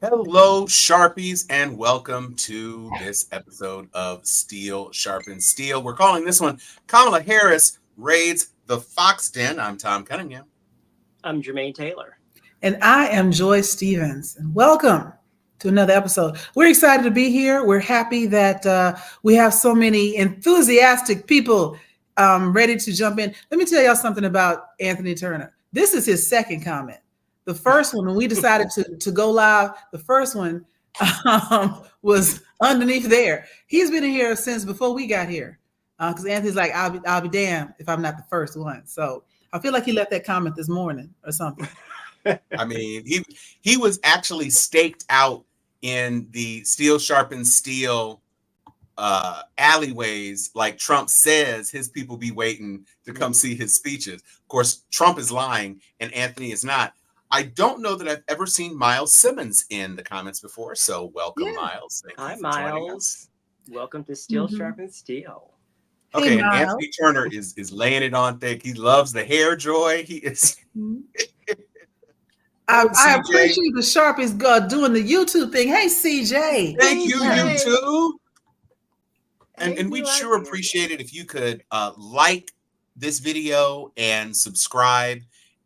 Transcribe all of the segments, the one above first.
Hello, Sharpies, and welcome to this episode of Steel Sharpens Steel. We're calling this one Kamala Harris Raids the Fox Den. I'm Tom Cunningham. I'm Jermaine Taylor. And I am Joy Stevens. And welcome to another episode. We're excited to be here. We're happy that we have so many enthusiastic people ready to jump in. Let me tell y'all something about Anthony Turner. This is his second comment. The first one, when we decided to go live, the first one was underneath there. He's been in here since before we got here. Because Anthony's like, I'll be damned if I'm not the first one. So I feel like he left that comment this morning or something. I mean, he was actually staked out in the Steel Sharpens Steel alleyways, like Trump says his people be waiting to come see his speeches. Of course, Trump is lying and Anthony is not. I don't know that I've ever seen Miles Simmons in the comments before, so welcome, Miles. Hi, Miles. Welcome to Steel Sharpens Steel. Okay, Hey, and Anthony Turner is laying it on thick. He loves the hair, Joy. He is. I appreciate the Sharpies doing the YouTube thing. Hey, CJ. Thank you, Hey. YouTube. And Hey, we'd you sure like it. appreciate it if you could like this video and subscribe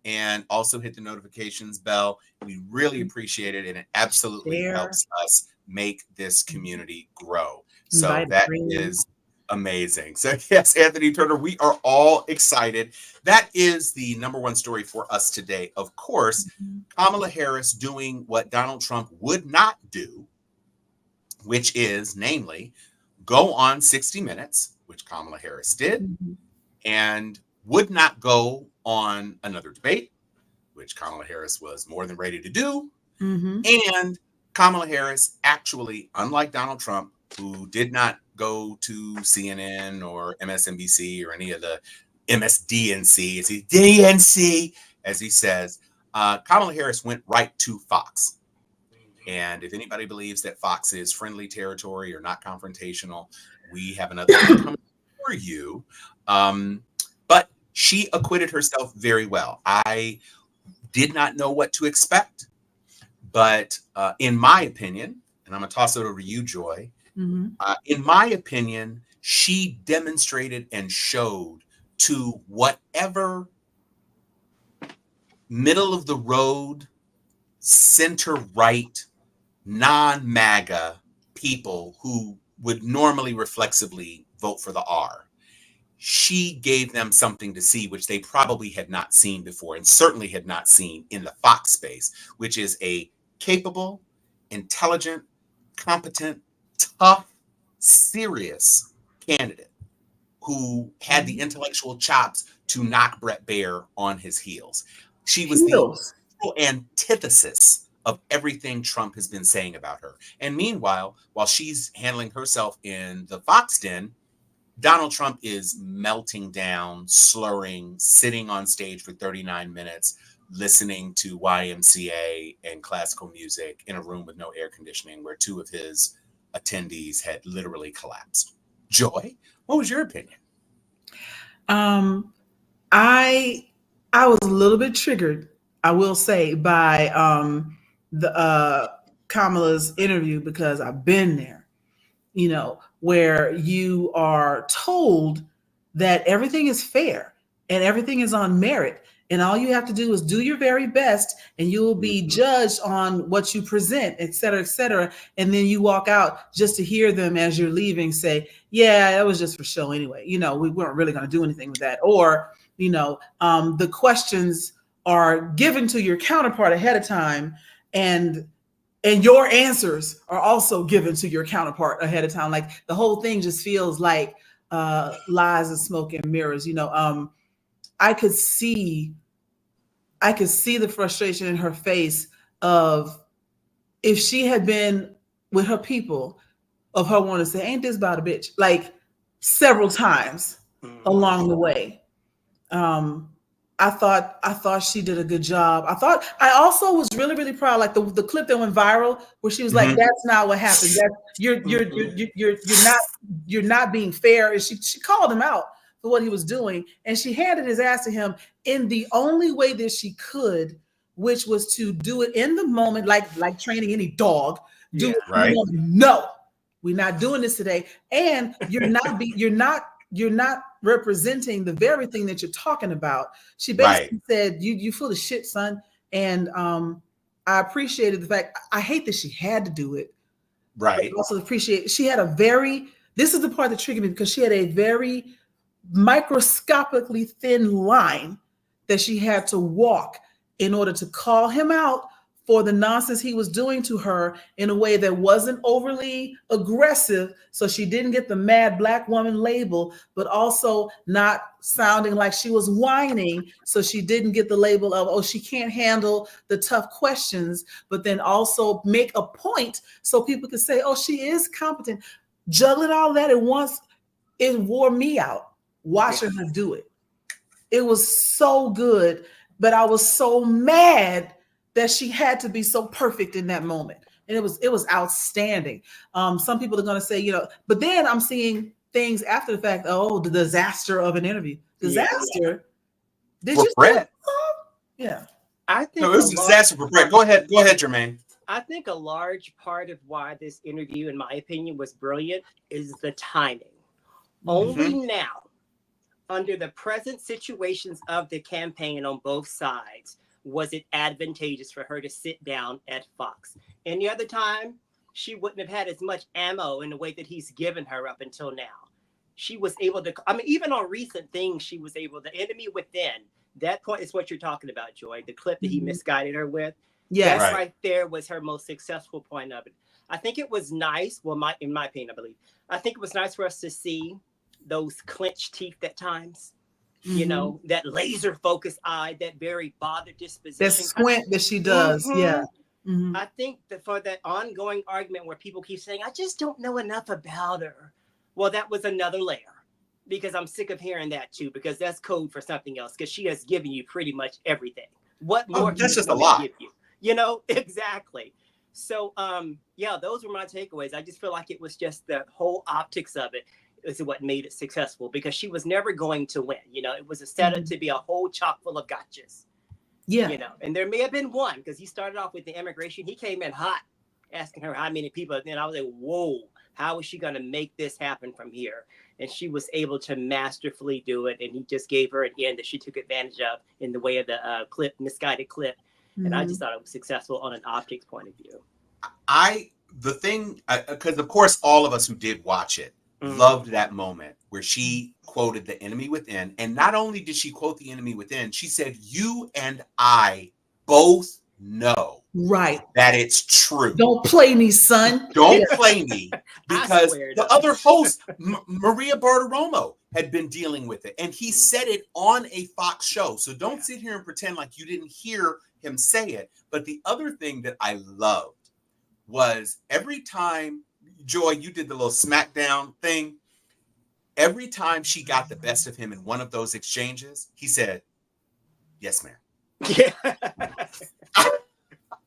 and also hit the notifications bell. We really appreciate it, and it absolutely Share. helps us make this community grow. So Invite a that friend. is amazing. So yes, Anthony Turner, we are all excited. That is the number one story for us today. Of course, Kamala Harris doing what Donald Trump would not do, which is namely go on 60 Minutes, which Kamala Harris did, Mhm. and would not go on another debate, which Kamala Harris was more than ready to do. Mhm. And Kamala Harris actually, unlike Donald Trump, who did not go to CNN or MSNBC or any of the MSDNC, is he DNC, as he says, Kamala Harris went right to Fox. And if anybody believes that Fox is friendly territory or not confrontational, we have another thing coming for you. But she acquitted herself very well. I did not know what to expect, but in my opinion, and I'm going to toss it over to you, Joy. Mhm. In my opinion, she demonstrated and showed to whatever middle of the road, center right, non-MAGA people who would normally reflexively vote for the R. She gave them something to see, which they probably had not seen before, and certainly had not seen in the Fox space, which is a capable, intelligent, competent, tough, serious candidate who had the intellectual chops to knock Brett Baer on his heels. She was the Heels. antithesis of everything Trump has been saying about her. And meanwhile, while she's handling herself in the Fox den, Donald Trump is melting down, slurring, sitting on stage for 39 minutes, listening to YMCA and classical music in a room with no air conditioning where two of his attendees had literally collapsed. Joy, what was your opinion? Um, I I was a little bit triggered, I will say, by the Kamala's interview because I've been there. Where you are told that everything is fair and everything is on merit. And all you have to do is do your very best and you will be judged on what you present, et cetera, et cetera. And then you walk out just to hear them as you're leaving say, yeah, that was just for show anyway. We weren't really going to do anything with that. Or, the questions are given to your counterpart ahead of time and your answers are also given to your counterpart ahead of time. Like the whole thing just feels like lies and smoke and mirrors. I could see I could see the frustration in her face of if she had been with her people, of her wanting to say, "Ain't this about a bitch?" Like several times along the way. Um, I thought she did a good job. I also was really really proud. Like the clip that went viral where she was like, Mhm. "That's not what happened. That you're not being fair." And she called him out for what he was doing, and she handed his ass to him in the only way that she could which was to do it in the moment, like training any dog. Do Yeah. it in the Right. moment. No, we're not doing this today. And you're not representing the very thing that you're talking about. She basically said, you full of shit, son. And I appreciated the fact, I hate that she had to do it. Right. But I also appreciate she had a very, this is the part that triggered me, because she had a very microscopically thin line that she had to walk in order to call him out for the nonsense he was doing to her in a way that wasn't overly aggressive, so she didn't get the mad black woman label, but also not sounding like she was whining, so she didn't get the label of, oh, she can't handle the tough questions, but then also make a point so people could say, oh, she is competent. Juggling all that at once, it wore me out watching her do it. It was so good, but I was so mad that she had to be so perfect in that moment. And it was outstanding. Some people are going to say, but then I'm seeing things after the fact. Oh, the disaster of an interview. Disaster. Did For you Brett? Yeah. I think No, it was a disaster for Brett. Go ahead, Jermaine. I think a large part of why this interview, in my opinion, was brilliant is the timing. Only now, under the present situations of the campaign on both sides, was it advantageous for her to sit down at Fox. Any other time, she wouldn't have had as much ammo in the way that he's given her up until now. She was able to, even on recent things, she was able, the enemy within, that point is what you're talking about, Joy, the clip that he misguided her with. Yeah, that right there was her most successful point of it. I think it was nice, in my opinion, I believe, I think it was nice for us to see those clenched teeth at times. That laser focused eye, that very bothered disposition. That squint that she does. Yeah. I think that for that ongoing argument where people keep saying, I just don't know enough about her. Well, that was another layer, because I'm sick of hearing that too, because that's code for something else, because she has given you pretty much everything. What more? That's just a lot. Give you? Exactly. So, those were my takeaways. I just feel like it was just the whole optics of it is what made it successful, because she was never going to win. It was a setup to be a whole chock full of gotchas. Yeah. And there may have been one, because he started off with the immigration. He came in hot, asking her how many people. And I was like, whoa, how is she going to make this happen from here? And she was able to masterfully do it. And he just gave her an end that she took advantage of in the way of the misguided clip. And I just thought it was successful on an optics point of view. Because of course, all of us who did watch it loved that moment where she quoted the enemy within. And not only did she quote the enemy within, she said, you and I both know that it's true. Don't play me, son. Don't play me. Because the other host, Maria Bartiromo, had been dealing with it. And he said it on a Fox show. So don't sit here and pretend like you didn't hear him say it. But the other thing that I loved was every time, Joy, you did the little smackdown thing. Every time she got the best of him in one of those exchanges, he said, yes, ma'am. Yeah.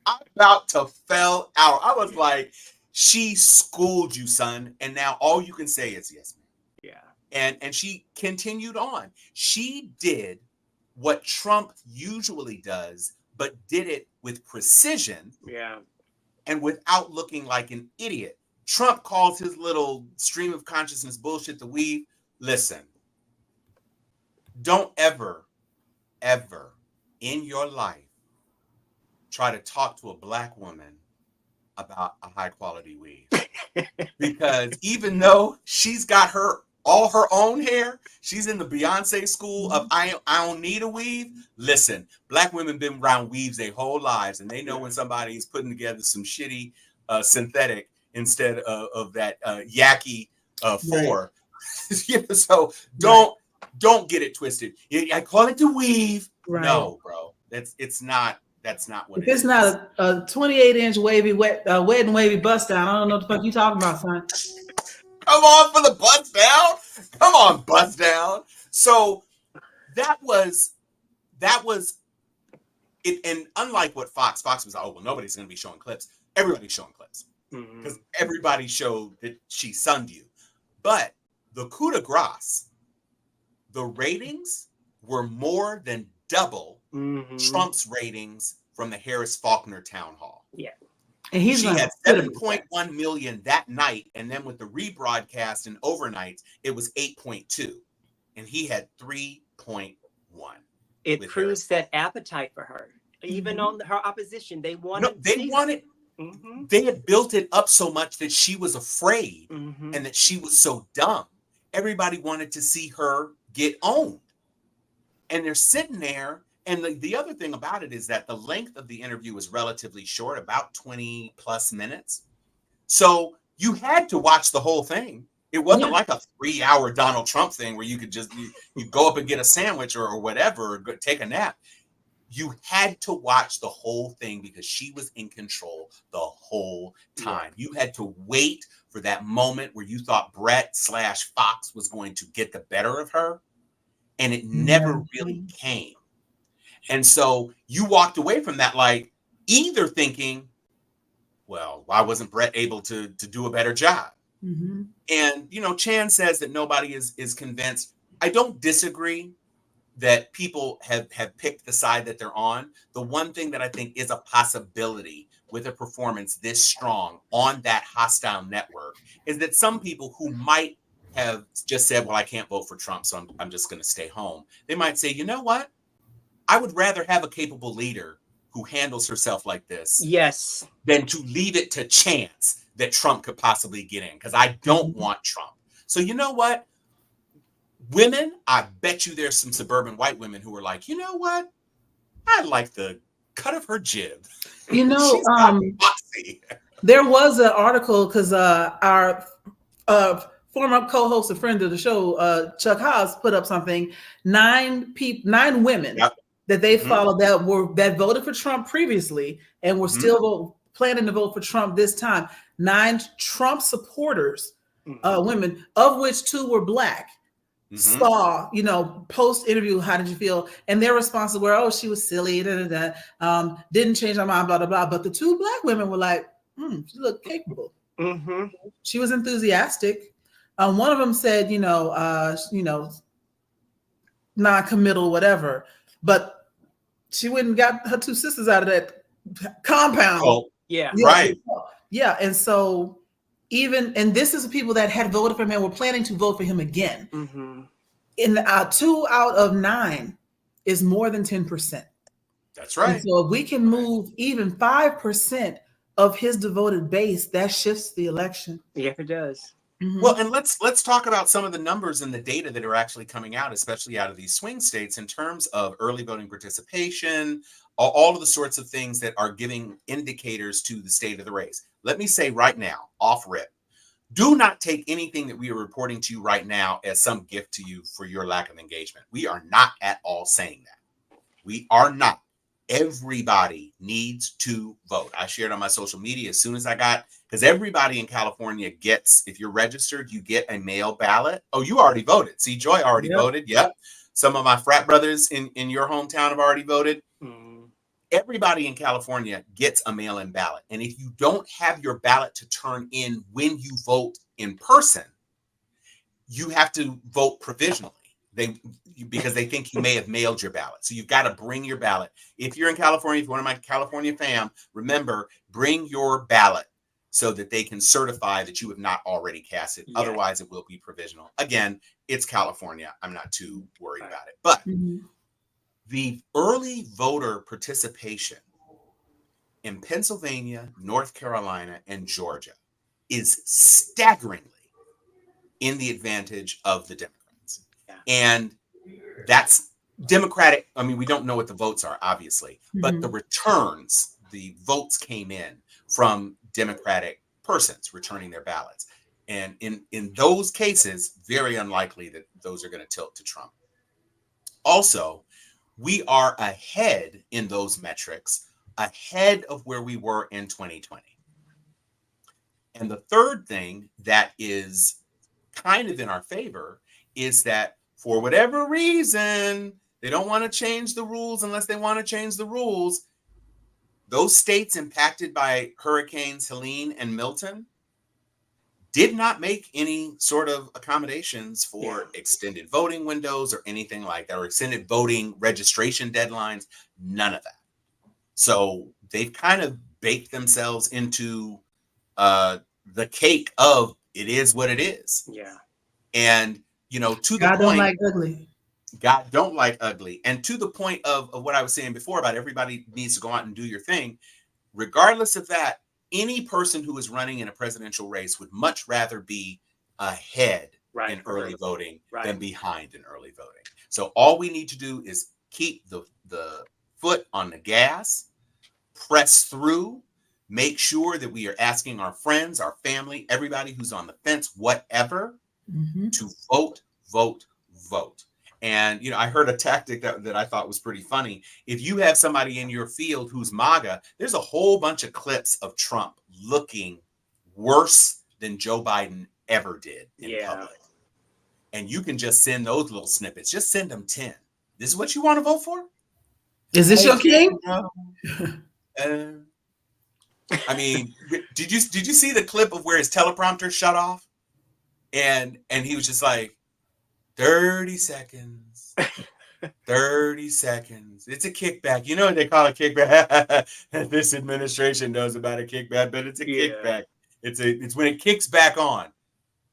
I'm about to fell out. I was like, she schooled you, son. And now all you can say is yes, ma'am. Yeah. And she continued on. She did what Trump usually does, but did it with precision. Yeah. And without looking like an idiot. Trump calls his little stream of consciousness bullshit the weave. Listen, don't ever in your life try to talk to a black woman about a high quality weave. Because even though she's got all her own hair, she's in the Beyonce school of I don't need a weave. Listen, black women been around weaves their whole lives, and they know when somebody is putting together some shitty synthetic instead of that yucky four. So don't get it twisted. I call it the weave. Right. No, bro, that's not what it is. It's not a 28-inch wavy wet and wavy bust down. I don't know what the fuck you talking about, son. Come on for the bust down. Come on, bust down. So that was it. And unlike what Fox was, oh, well, nobody's going to be showing clips. Everybody's showing clips because everybody showed that she sunned you. But the coup de grace, the ratings were more than double Trump's ratings from the Harris Faulkner town hall. Yeah. And he's She gonna had sit him. 7.1 million that night, and then with the rebroadcast and overnights, it was 8.2, and he had 3.1. It with proves Harris. that appetite for her. Even on her opposition, they wanted. No, they wanted. Mm-hmm. They had built it up so much that she was afraid, Mm-hmm. and that she was so dumb. Everybody wanted to see her get owned, and they're sitting there. And the other thing about it is that the length of the interview was relatively short, about 20 plus minutes. So you had to watch the whole thing. It wasn't like a 3-hour Donald Trump thing where you could just you go up and get a sandwich or whatever, or go take a nap. You had to watch the whole thing because she was in control the whole time. You had to wait for that moment where you thought Brett/Fox was going to get the better of her, and it never really came. And so you walked away from that like either thinking, well, why wasn't Brett able to do a better job? Mm-hmm. And, Chan says that nobody is convinced. I don't disagree that people have picked the side that they're on. The one thing that I think is a possibility with a performance this strong on that hostile network is that some people who might have just said, well, I can't vote for Trump, so I'm just going to stay home. They might say, you know what? I would rather have a capable leader who handles herself like this than to leave it to chance that Trump could possibly get in, because I don't want Trump. So you know what? Women, I bet you there's some suburban white women who are like, you know what? I like the cut of her jib. You know, She's not bossy. There was an article because our former co-host and friend of the show, Chuck Haas, put up something. 9 women that they followed that voted for Trump previously and were still planning to vote for Trump this time. 9 Trump supporters, women, of which 2 were Black. Saw, post interview, how did you feel? And their responses were, oh, she was silly, didn't change her mind, blah, blah, blah. But the 2 Black women were like, she looked capable. She was enthusiastic. One of them said, non-committal, whatever. But she went and got her 2 sisters out of that compound. Oh, right. Yeah, and so and this is people that had voted for him and were planning to vote for him again. In 2 out of 9 is more than 10%. That's right. And so if we can move even 5% of his devoted base, that shifts the election. Yeah, it does. Well, and let's talk about some of the numbers and the data that are actually coming out, especially out of these swing states, in terms of early voting participation, all of the sorts of things that are giving indicators to the state of the race. Let me say right now, off rip, do not take anything that we are reporting to you right now as some gift to you for your lack of engagement. We are not at all saying that. We are not. Everybody needs to vote. I shared on my social media as soon as I got, because everybody in California gets, if you're registered, you get a mail ballot. Oh, you already voted. See, Joy already voted. Yep. Some of my frat brothers in your hometown have already voted. Everybody in California gets a mail-in ballot. And if you don't have your ballot to turn in when you vote in person, you have to vote provisionally. Because they think you may have mailed your ballot. So you've got to bring your ballot. If you're in California, if you're one of my California fam, remember, bring your ballot so that they can certify that you have not already cast it. Otherwise, it will be provisional. Again, it's California. I'm not too worried about it. But the early voter participation in Pennsylvania, North Carolina, and Georgia is staggeringly in the advantage of the Democrats. And that's Democratic. I mean, we don't know what the votes are, obviously, but the returns, the votes came in from Democratic persons returning their ballots. And in those cases, very unlikely that those are going to tilt to Trump. Also, we are ahead in those metrics, ahead of where we were in 2020. And the third thing that is kind of in our favor is that for whatever reason, they don't want to change the rules unless they want to change the rules. Those states impacted by Hurricanes Helene and Milton did not make any sort of accommodations for extended voting windows or anything like that, or extended voting registration deadlines. None of that. So they've kind of baked themselves into the cake of it is what it is. Yeah. And, you know, to the God don't point, like ugly. God don't like ugly. And to the point of what I was saying before about everybody needs to go out and do your thing, regardless of that, any person who is running in a presidential race would much rather be ahead in early voting than behind in early voting. So all we need to do is keep the foot on the gas, press through, make sure that we are asking our friends, our family, everybody who's on the fence, whatever, to vote, vote, vote. And, you know, I heard a tactic that I thought was pretty funny. If you have somebody in your field who's MAGA, there's a whole bunch of clips of Trump looking worse than Joe Biden ever did in public. And you can just send those little snippets. Just send them 10. This is what you want to vote for? Is this your king? I mean, did you see the clip of where his teleprompter shut off? And he was just like, 30 seconds. 30 seconds. It's a kickback. You know what they call a kickback? This administration knows about a kickback, but it's a kickback. It's when it kicks back on.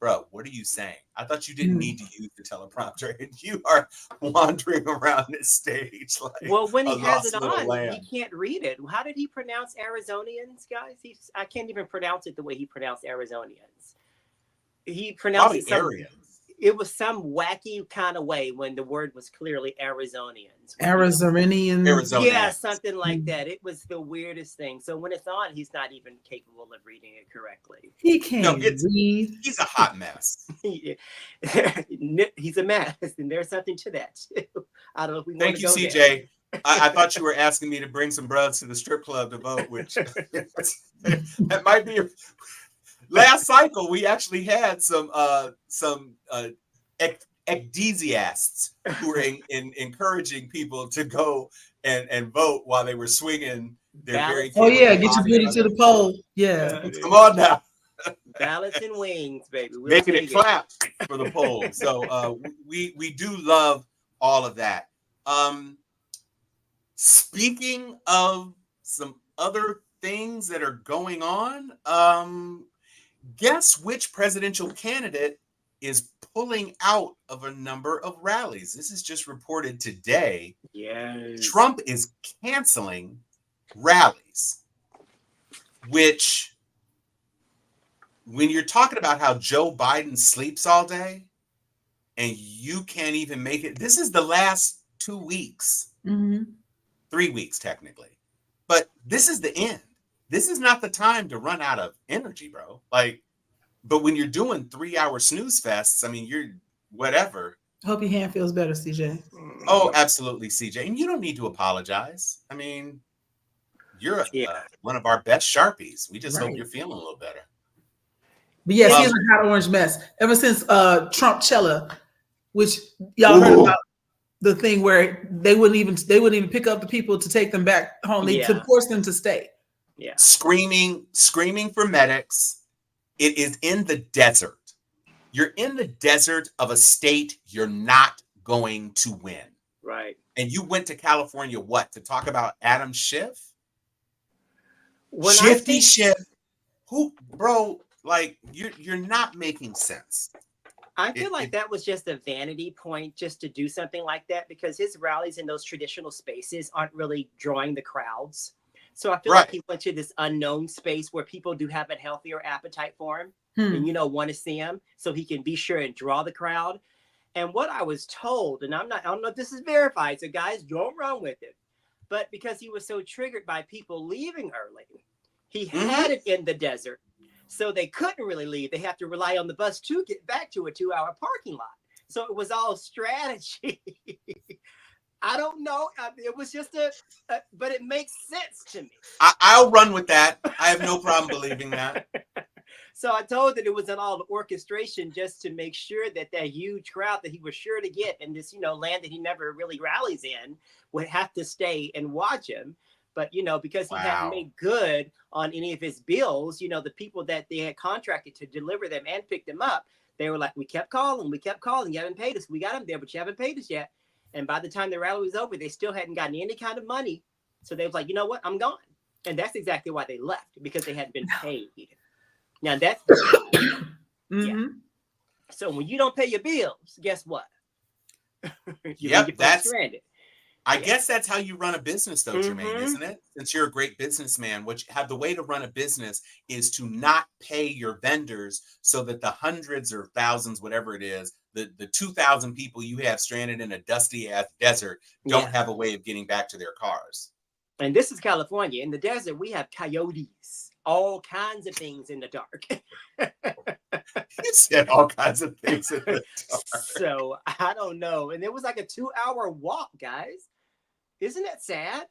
Bro, what are you saying? I thought you didn't need to use the teleprompter, and you are wandering around this stage like well, when he a has it lost little on, lamb. he can't read it. How did he pronounce Arizonians, guys? I can't even pronounce it the way he pronounced Arizonians. He pronounced it it was some wacky kind of way when the word was clearly Arizonians. Arizonians. Yeah, something like that. It was the weirdest thing. So when it's on, he's not even capable of reading it correctly. He can't read. He's a hot mess. He's a mess, and there's something to that too. I don't know if we want to go Thank you, CJ. there. I thought you were asking me to bring some brothers to the strip club to vote, which that might be. Last cycle, we actually had some ecdesiasts who were encouraging people to go and vote while they were swinging their very. Oh yeah, get your booty to the poll. Yeah, come on now. Ballots and wings, baby. Making it clap for the poll. So we do love all of that. Speaking of some other things that are going on, guess which presidential candidate is pulling out of a number of rallies? This is just reported today. Yes. Trump is canceling rallies, which when you're talking about how Joe Biden sleeps all day and you can't even make it, this is the last 2 weeks, 3 weeks technically, but this is the end. This is not the time to run out of energy, bro. Like, but when you're doing 3-hour snooze fests, I mean, you're whatever. Hope your hand feels better, CJ. Oh, absolutely, CJ. And you don't need to apologize. I mean, you're one of our best Sharpies. We just hope you're feeling a little better. But yes, he's a hot orange mess. Ever since Trumpcella, which y'all heard about the thing where they wouldn't even pick up the people to take them back home. They to force them to stay. Yeah. Screaming for medics. It is in the desert. You're in the desert of a state you're not going to win. Right. And you went to California, what, to talk about Adam Schiff? Shifty Schiff. Who, bro, like, you're not making sense. I feel like that was just a vanity point just to do something like that because his rallies in those traditional spaces aren't really drawing the crowds. So I feel like he went to this unknown space where people do have a healthier appetite for him and, want to see him so he can be sure and draw the crowd. And what I was told, and I don't know if this is verified, so guys, don't run with it. But because he was so triggered by people leaving early, he had it in the desert. So they couldn't really leave. They have to rely on the bus to get back to a 2-hour parking lot. So it was all strategy. I don't know. It was just but it makes sense to me. I'll run with that. I have no problem believing that. So I told that it was an all the orchestration just to make sure that huge crowd that he was sure to get in this, land that he never really rallies in would have to stay and watch him. But, because he hadn't made good on any of his bills, the people that they had contracted to deliver them and pick them up, they were like, we kept calling. You haven't paid us. We got him there, but you haven't paid us yet. And by the time the rally was over, they still hadn't gotten any kind of money So they was like, you know what, I'm gone. And that's exactly why they left, because they hadn't been paid. Now that's yeah. So when you don't pay your bills, guess what? You leave your folks stranded. I guess that's how you run a business, though, Jermaine, isn't it? Since you're a great businessman, the way to run a business is to not pay your vendors so that the hundreds or thousands, whatever it is, the 2,000 people you have stranded in a dusty ass desert don't have a way of getting back to their cars. And this is California. In the desert, we have coyotes, all kinds of things in the dark. You said all kinds of things in the dark. So I don't know. And it was like a 2-hour walk, guys. Isn't that sad?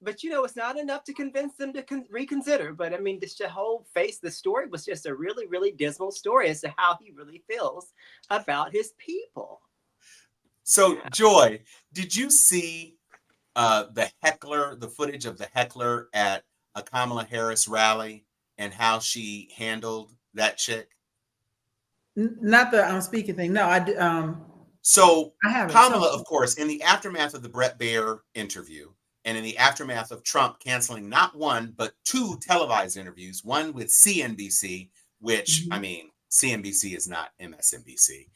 But it's not enough to convince them to reconsider. But I mean, the whole the story was just a really, really dismal story as to how he really feels about his people. So, Joy, did you see the footage of the heckler at a Kamala Harris rally and how she handled that chick? Not the speaking thing. No, I did. So I haven't. Kamala, of course, in the aftermath of the Bret Baier interview and in the aftermath of Trump canceling not one, but 2 televised interviews, one with CNBC, which, I mean, CNBC is not MSNBC.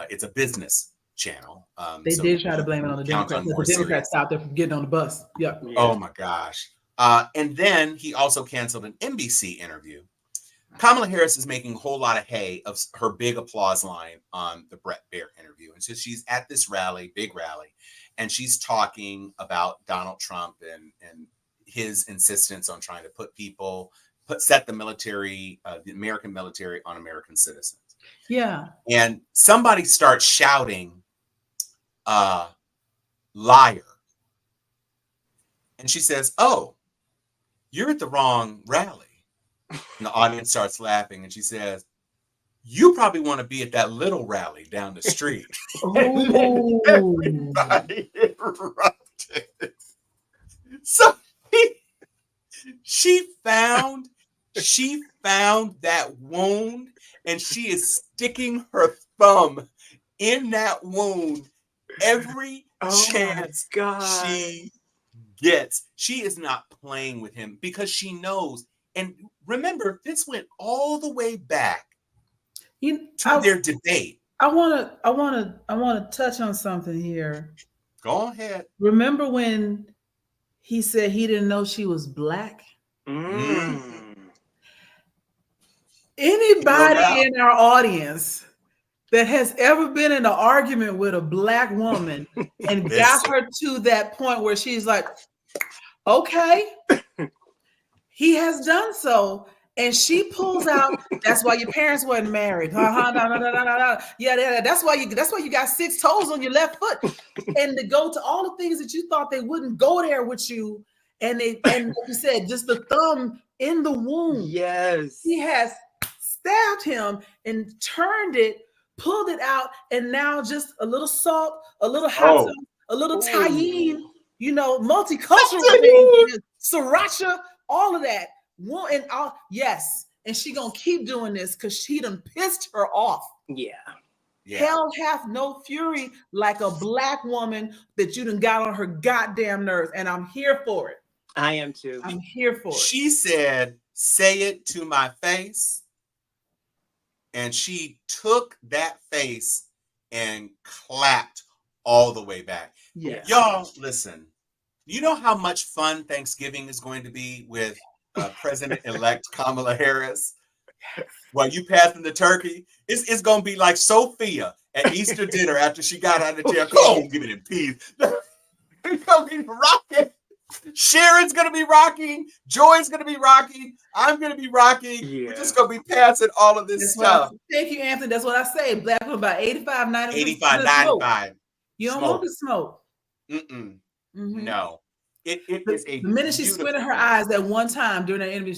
It's a business channel. They did try to blame it on the Democrats. The Democrats stopped her from getting on the bus. Yeah. Oh, my gosh. And then he also canceled an NBC interview. Kamala Harris is making a whole lot of hay of her big applause line on the Bret Baier interview. And so she's at this rally, big rally, and she's talking about Donald Trump and his insistence on trying to set the military, the American military on American citizens. Yeah. And somebody starts shouting, liar. And she says, oh, you're at the wrong rally. And the audience starts laughing, and she says, you probably want to be at that little rally down the street. Everybody erupted. So she found that wound, and she is sticking her thumb in that wound every chance she gets. She is not playing with him because she knows. And remember, this went all the way back to their debate. I want to touch on something here. Go ahead. Remember when he said he didn't know she was black? Anybody in our audience that has ever been in an argument with a black woman and got her to that point where she's like, okay, he has done so, and she pulls out. That's why your parents weren't married. Yeah, that's why you got 6 toes on your left foot, and to go to all the things that you thought they wouldn't go there with you, and like you said, just the thumb in the wound. Yes, he has stabbed him and turned it, pulled it out, and now just a little salt, a little hot sauce, a little tahine, multicultural, sriracha. All of that. Yes. And she gonna keep doing this because she done pissed her off. Yeah. Hell hath no fury like a black woman that you done got on her goddamn nerves. And I'm here for it. I am too. I'm here for it. She said, say it to my face. And she took that face and clapped all the way back. Yeah. Y'all, listen. You know how much fun Thanksgiving is going to be with President-elect Kamala Harris? While you passing the turkey, it's going to be like Sophia at Easter dinner after she got out of the jail. Come on, give it in peace. It's going to be rocking. Sharon's going to be rocking. Joy's going to be rocking. I'm going to be rocking. Yeah. We're just going to be passing all of this stuff. Thank you, Anthony. That's what I say. Black women about 85, 90. 85, 95. You don't want to smoke. Mm-mm. No, it is a. The minute she squinted her eyes that one time during that interview,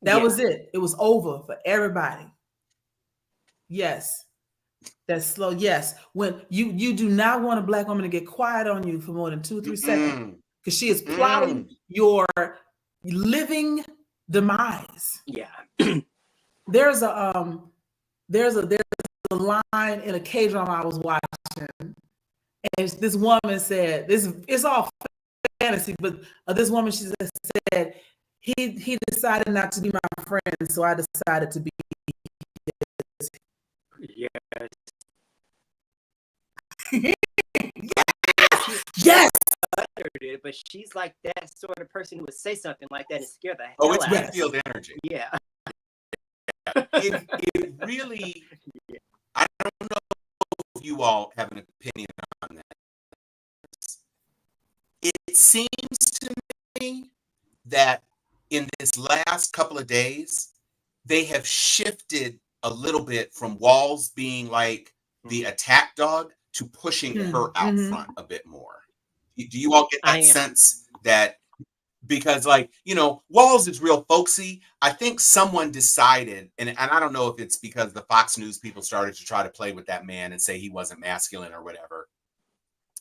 that was it. It was over for everybody. Yes, that's slow. Yes, when you do not want a black woman to get quiet on you for more than 2-3 seconds because she is plotting your living demise. Yeah. There's a line in a K-drama I was watching. And this woman said, "It's all fantasy, but this woman, she said, he decided not to be my friend, so I decided to be. Yes. Yes. It, but she's like that sort of person who would say something like that and scare the Oh, hell it's out of Redfield energy. Yeah. It really, I don't know if you all have an opinion on that. It seems to me that in this last couple of days, they have shifted a little bit from Walls being like the attack dog to pushing her out front a bit more. Do you all get that sense that, because like, you know, Walls is real folksy. I think someone decided, and I don't know if it's because the Fox News people started to try to play with that man and say he wasn't masculine or whatever.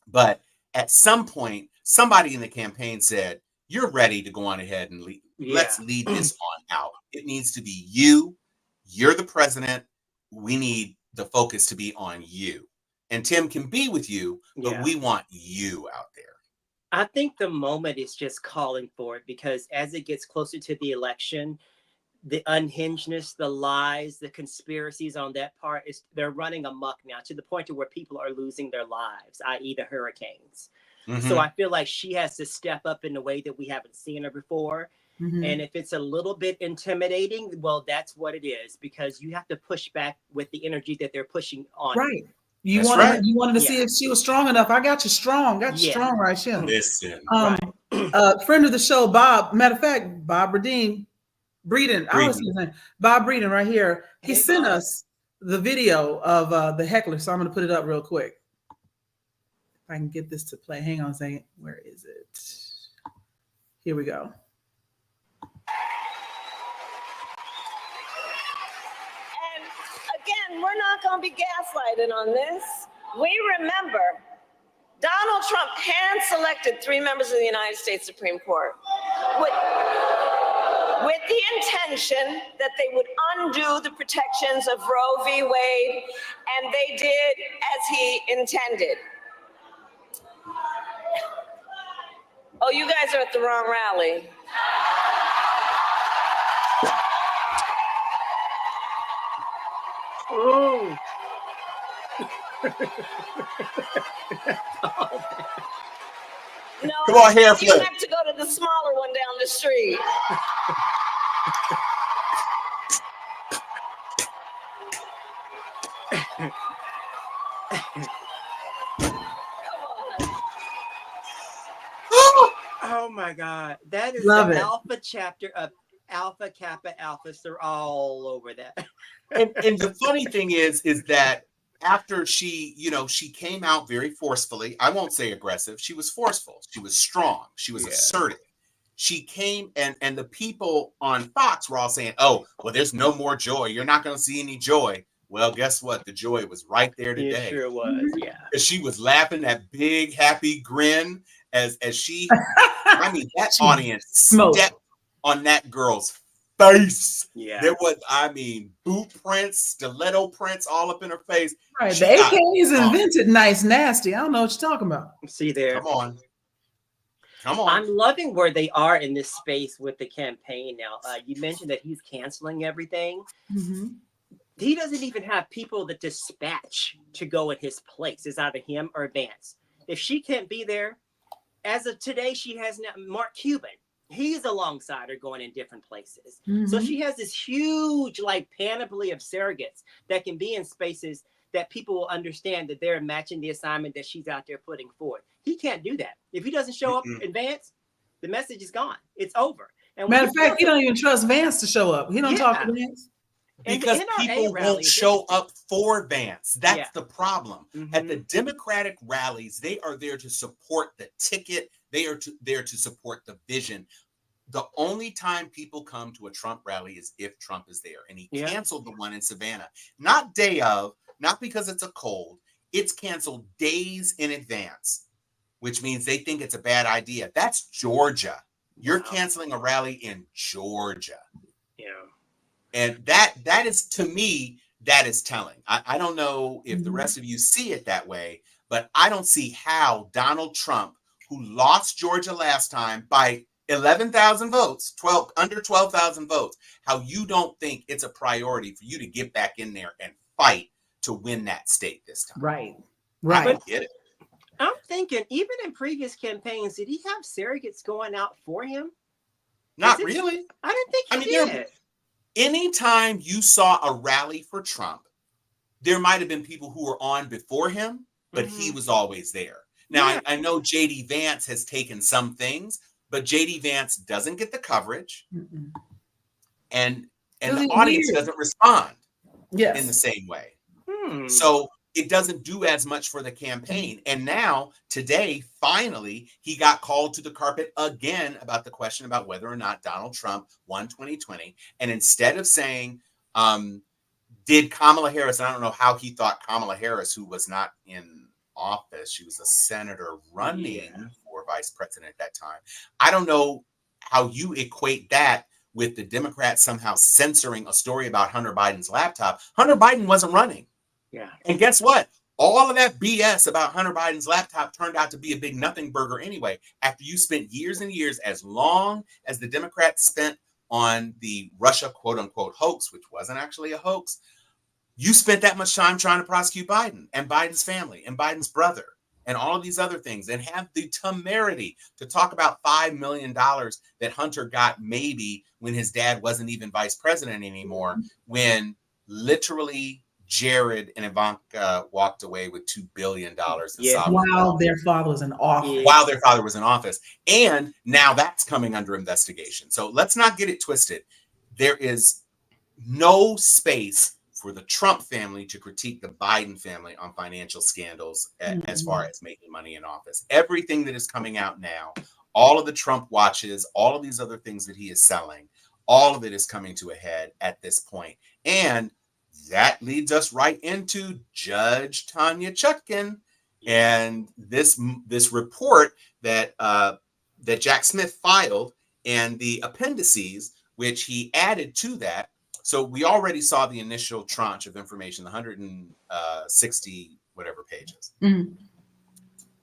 But at some point, somebody in the campaign said, you're ready to go on ahead and lead. Yeah. Let's lead this on out. It needs to be you. You're the president. We need the focus to be on you. And Tim can be with you, but we want you out there. I think the moment is just calling for it, because as it gets closer to the election, the unhingedness, the lies, the conspiracies on that part, they're running amok now, to the point to where people are losing their lives, i.e. the hurricanes. So I feel like she has to step up in a way that we haven't seen her before. And if it's a little bit intimidating, well, that's what it is, because you have to push back with the energy that they're pushing on. Right. You wanted to see if she was strong enough. I got you strong. Got you strong right here. Listen. Friend of the show, Bob. Matter of fact, Bob Breeden. I always say his name. Bob Breeden right here. He sent us the video of the heckler. So I'm going to put it up real quick. If I can get this to play. Hang on a second. Where is it? Here we go. Again, we're not going to be gaslighted on this. We remember Donald Trump hand-selected 3 members of the United States Supreme Court with the intention that they would undo the protections of Roe v. Wade, and they did as he intended. Oh, you guys are at the wrong rally. Oh. No, come on, hair flip. You have to go to the smaller one down the street. Oh my God. That is Love the it. alpha chapter of Alpha Kappa Alphas. They're all over that. And the funny thing is that after she, you know, she came out very forcefully. I won't say aggressive. She was forceful. She was strong. She was assertive. She came and the people on Fox were all saying, oh, well, there's no more joy. You're not going to see any joy. Well, guess what? The joy was right there today. It sure was, yeah. She was laughing, that big, happy grin as she, I mean, that audience stepped on that girl's face. Yeah. There was, I mean, boot prints, stiletto prints all up in her face. Right. The AK is invented nice, nasty. I don't know what you're talking about. See there. Come on. I'm loving where they are in this space with the campaign now. You mentioned that he's canceling everything. He doesn't even have people that dispatch to go in his place. It's either him or Vance. If she can't be there, as of today, she has now Mark Cuban. He's alongside her going in different places. So she has this huge like panoply of surrogates that can be in spaces that people will understand that they're matching the assignment that she's out there putting forth. He can't do that. If he doesn't show up in Vance, the message is gone. It's over. And matter of fact, he don't even trust Vance to show up. He don't talk to Vance. Because people won't show up for Vance. That's the problem. At the Democratic rallies, they are there to support the ticket. They are there to support the vision. The only time people come to a Trump rally is if Trump is there. And he canceled the one in Savannah. Not day of, not because it's a cold. It's canceled days in advance, which means they think it's a bad idea. That's Georgia. You're canceling a rally in Georgia. Yeah. And that is, to me, that is telling. I don't know if the rest of you see it that way, but I don't see how Donald Trump, who lost Georgia last time by 11,000 votes, under 12,000 votes, how you don't think it's a priority for you to get back in there and fight to win that state this time. Right. I Right. get it. I'm thinking, even in previous campaigns, did he have surrogates going out for him? Not really. I didn't think he did. Anytime you saw a rally for Trump, there might have been people who were on before him, but he was always there. Now, I know J.D. Vance has taken some things, but J.D. Vance doesn't get the coverage, and the audience doesn't respond in the same way. So it doesn't do as much for the campaign. And now, today, finally, he got called to the carpet again about the question about whether or not Donald Trump won 2020. And instead of saying, did Kamala Harris, and I don't know how he thought Kamala Harris, who was not in office, she was a senator running for vice president at that time. I don't know how you equate that with the Democrats somehow censoring a story about Hunter Biden's laptop. Hunter Biden wasn't running. Yeah. And guess what? All of that BS about Hunter Biden's laptop turned out to be a big nothing burger anyway. After you spent years and years, as long as the Democrats spent on the Russia quote unquote hoax, which wasn't actually a hoax, you spent that much time trying to prosecute Biden and Biden's family and Biden's brother and all of these other things, and have the temerity to talk about $5 million that Hunter got maybe when his dad wasn't even vice president anymore, when literally Jared and Ivanka walked away with $2 billion while their father was in office. While their father was in office. And now that's coming under investigation. So let's not get it twisted. There is no space for the Trump family to critique the Biden family on financial scandals as far as making money in office. Everything that is coming out now, all of the Trump watches, all of these other things that he is selling, all of it is coming to a head at this point. And that leads us right into Judge Tanya Chutkan and this report that that Jack Smith filed and the appendices, which he added to that. So we already saw the initial tranche of information, the 160 whatever pages. Then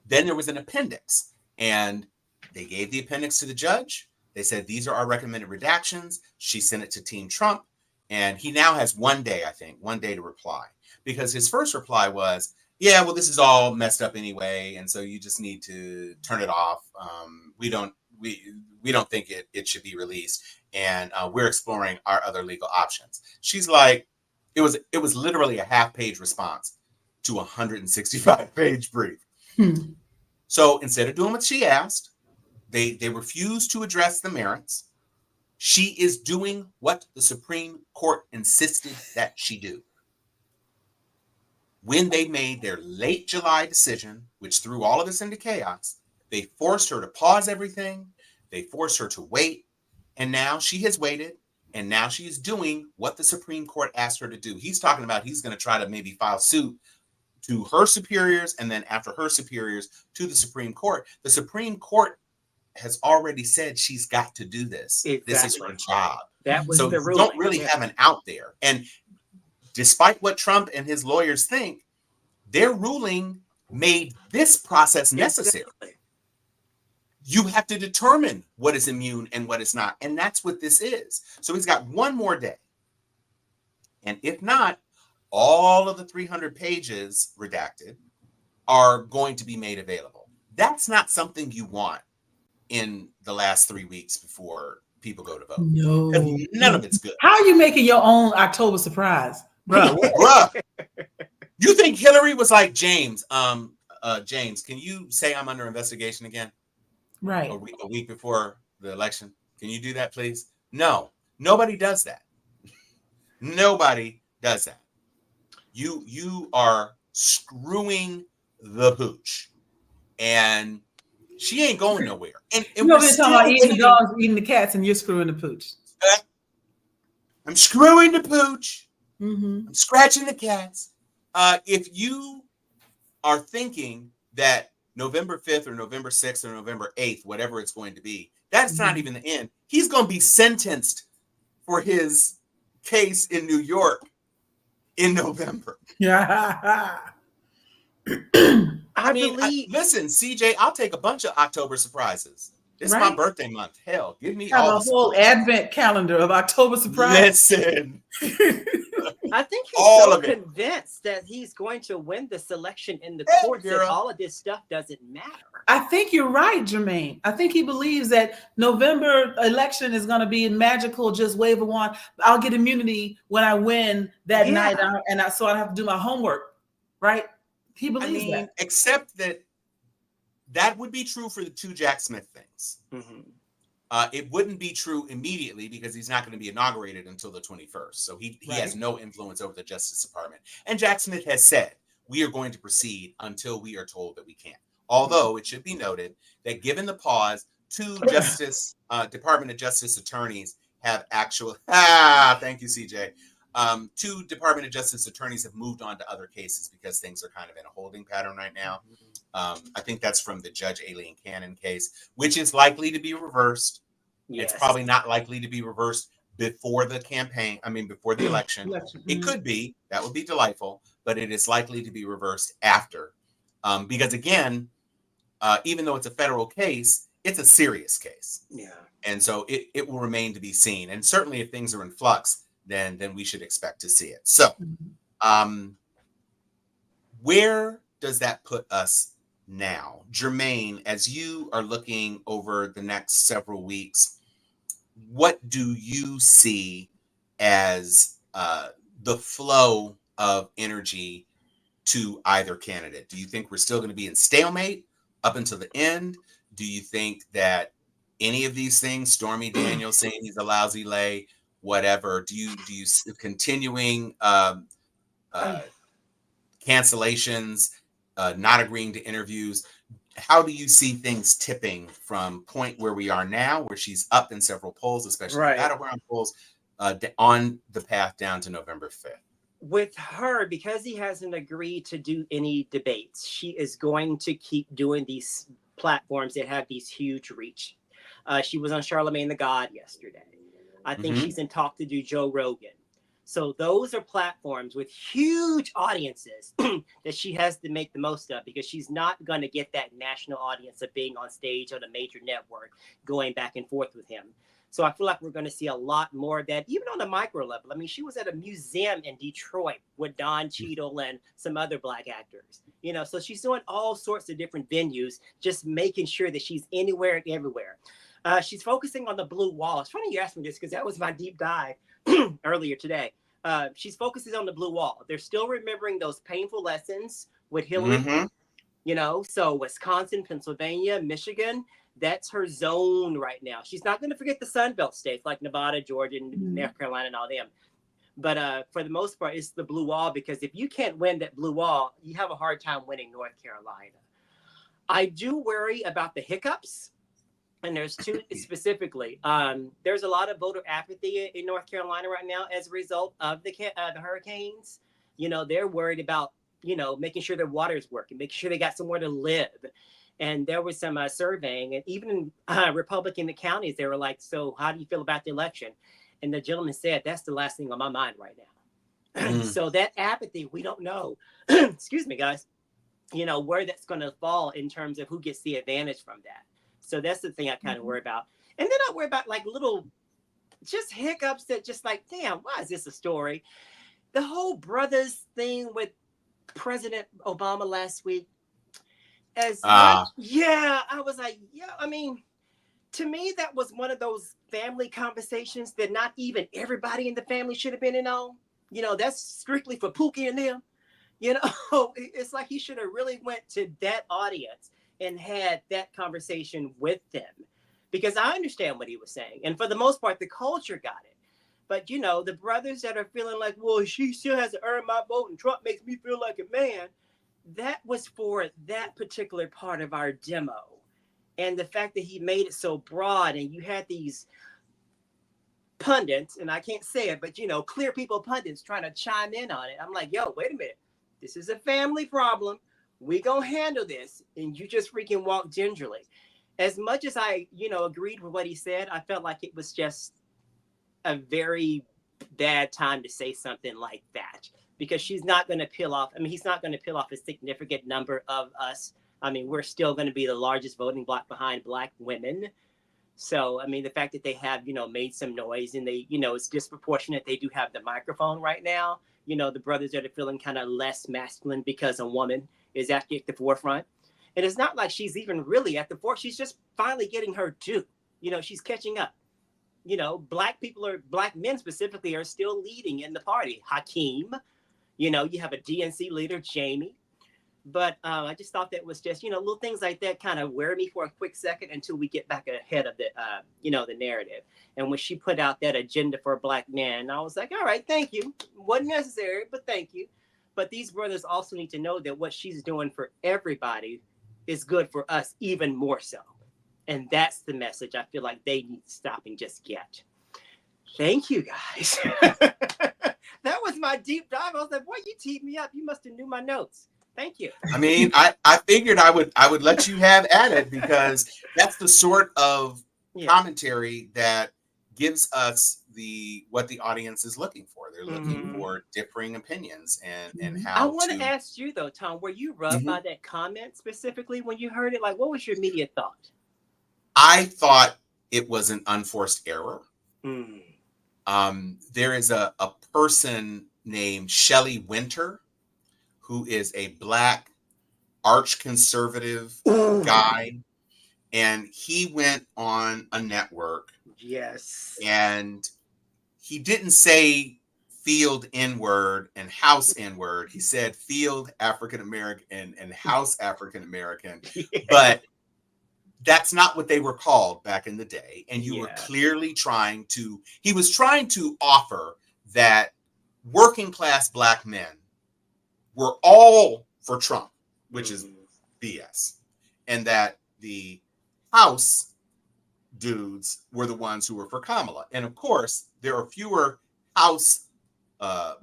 there was an appendix, and they gave the appendix to the judge. They said, these are our recommended redactions. She sent it to Team Trump. And he now has 1 day, I think, 1 day to reply, because his first reply was, yeah, well, this is all messed up anyway, and so you just need to turn it off. We don't think it should be released, and we're exploring our other legal options. She's like, it was literally a half-page response to a 165-page brief. So instead of doing what she asked, they refused to address the merits. She is doing what the Supreme Court insisted that she do. When they made their late July decision, which threw all of this into chaos, they forced her to pause everything. They forced her to wait. And now she has waited. And now she is doing what the Supreme Court asked her to do. He's talking about he's going to try to maybe file suit to her superiors, and then after her superiors to the Supreme Court. The Supreme Court has already said she's got to do this. Exactly. This is her job. That was so the you ruling. don't really have an out there. And despite what Trump and his lawyers think, their ruling made this process necessary. Exactly. You have to determine what is immune and what is not. And that's what this is. So he's got 1 more day. And if not, all of the 300 pages redacted are going to be made available. That's not something you want in the last 3 weeks before people go to vote. No. None of it's good. How are you making your own October surprise? Bruh. You think Hillary was like, James, James, can you say I'm under investigation again? Right. A week before the election. Can you do that, please? No, nobody does that. Nobody does that. You are screwing the pooch, and she ain't going nowhere. And you know, they're talking about eating the dogs, eating the cats, and you're screwing the pooch. I'm screwing the pooch. Mm-hmm. I'm scratching the cats. If you are thinking that November 5th or November 6th or November 8th, whatever it's going to be, that's not even the end. He's going to be sentenced for his case in New York in November. Yeah. I believe. Listen, CJ, I'll take a bunch of October surprises. It's my Right? birthday month. Hell, give me Have all a the whole surprises. advent calendar of October surprises. Listen, I think he's all so of it. convinced that he's going to win the selection in the Hey, courts that girl. all of this stuff doesn't matter. I think you're right, Jermaine. I think he believes that November election is going to be magical. Just wave a wand. I'll get immunity when I win that Yeah. night, so I don't have to do my homework. Right? He I believes mean, except that would be true for the two Jack Smith things. Mhm. It wouldn't be true immediately because he's not going to be inaugurated until the 21st. So he has no influence over the Justice Department. And Jack Smith has said, we are going to proceed until we are told that we can't. Although it should be noted that given the pause, two Department of Justice attorneys have thank you, CJ. Two Department of Justice attorneys have moved on to other cases because things are kind of in a holding pattern right now. I think that's from the Judge Aileen Cannon case, which is likely to be reversed. Yes. It's probably not likely to be reversed before the campaign. I mean, before the election. It could be. That would be delightful. But it is likely to be reversed after. Because, again, even though it's a federal case, it's a serious case. Yeah. And so it will remain to be seen. And certainly if things are in flux, then we should expect to see it. So where does that put us now? Jermaine, as you are looking over the next several weeks, what do you see as the flow of energy to either candidate? Do you think we're still going to be in stalemate up until the end? Do you think that any of these things, Stormy Daniels saying he's a lousy lay, whatever, do you continuing cancellations, not agreeing to interviews? How do you see things tipping from point where we are now, where she's up in several polls, especially battleground polls, on the path down to November 5th? With her, because he hasn't agreed to do any debates, she is going to keep doing these platforms that have these huge reach. She was on Charlemagne the God yesterday. I think she's in talk to do Joe Rogan. So those are platforms with huge audiences that she has to make the most of, because she's not going to get that national audience of being on stage on a major network going back and forth with him. So I feel like we're going to see a lot more of that, even on a micro level. I mean, she was at a museum in Detroit with Don Cheadle and some other Black actors, so she's doing all sorts of different venues, just making sure that she's anywhere and everywhere. She's focusing on the blue wall. It's funny you asked me this because that was my deep dive earlier today. She's focusing on the blue wall. They're still remembering those painful lessons with Hillary, so Wisconsin, Pennsylvania, Michigan, that's her zone right now. She's not going to forget the Sun Belt states like Nevada, Georgia, and North Carolina and all them. But for the most part, it's the blue wall, because if you can't win that blue wall, you have a hard time winning North Carolina. I do worry about the hiccups. And there's two specifically. There's a lot of voter apathy in North Carolina right now as a result of the hurricanes. They're worried about, making sure their water is working, making sure they got somewhere to live. And there was some surveying, and even in Republican counties, they were like, so how do you feel about the election? And the gentleman said, that's the last thing on my mind right now. So that apathy, we don't know. Excuse me, guys. Where that's going to fall in terms of who gets the advantage from that. So that's the thing I kind of worry about. And then I worry about like little just hiccups that just like, damn, why is this a story? The whole brothers thing with President Obama last week. I was like, I mean, to me, that was one of those family conversations that not even everybody in the family should have been in on. That's strictly for Pookie and them. It's like he should have really went to that audience and had that conversation with them, because I understand what he was saying. And for the most part, the culture got it. But, the brothers that are feeling like, well, she still has to earn my vote and Trump makes me feel like a man. That was for that particular part of our demo. And the fact that he made it so broad, and you had these pundits, and I can't say it, but, clear people pundits trying to chime in on it. I'm like, yo, wait a minute. This is a family problem. We gonna handle this, and you just freaking walk gingerly. As much as I, agreed with what he said, I felt like it was just a very bad time to say something like that, because she's not going to peel off. I mean, he's not going to peel off a significant number of us. I mean, we're still going to be the largest voting bloc behind Black women. So, I mean, the fact that they have, made some noise and they, it's disproportionate. They do have the microphone right now. The brothers that are feeling kind of less masculine because a woman is actually at the forefront. And it's not like she's even really at the forefront. She's just finally getting her due. She's catching up. Black men specifically are still leading in the party. Hakeem, you have a DNC leader, Jamie. But I just thought that was just, little things like that kind of wear me for a quick second until we get back ahead of the, the narrative. And when she put out that agenda for Black men, I was like, all right, thank you. Wasn't necessary, but thank you. But these brothers also need to know that what she's doing for everybody is good for us even more so. And that's the message I feel like they need to stop and just get. Thank you, guys. That was my deep dive. I was like, boy, you teed me up. You must have knew my notes. Thank you. I mean, I figured I would let you have at it because that's the sort of commentary that gives us what the audience is looking for. They're looking for differing opinions and how. I want to ask you though, Tom, were you rubbed by that comment specifically when you heard it? Like, what was your immediate thought? I thought it was an unforced error. There is a person named Shelley Winter, who is a Black arch conservative guy. And he went on a network. Yes. And he didn't say field N-word and house N-word. He said field African-American and house African-American. But that's not what they were called back in the day. And you were clearly he was trying to offer that working class Black men were all for Trump, which is BS. And that the House dudes were the ones who were for Kamala. And of course, there are fewer House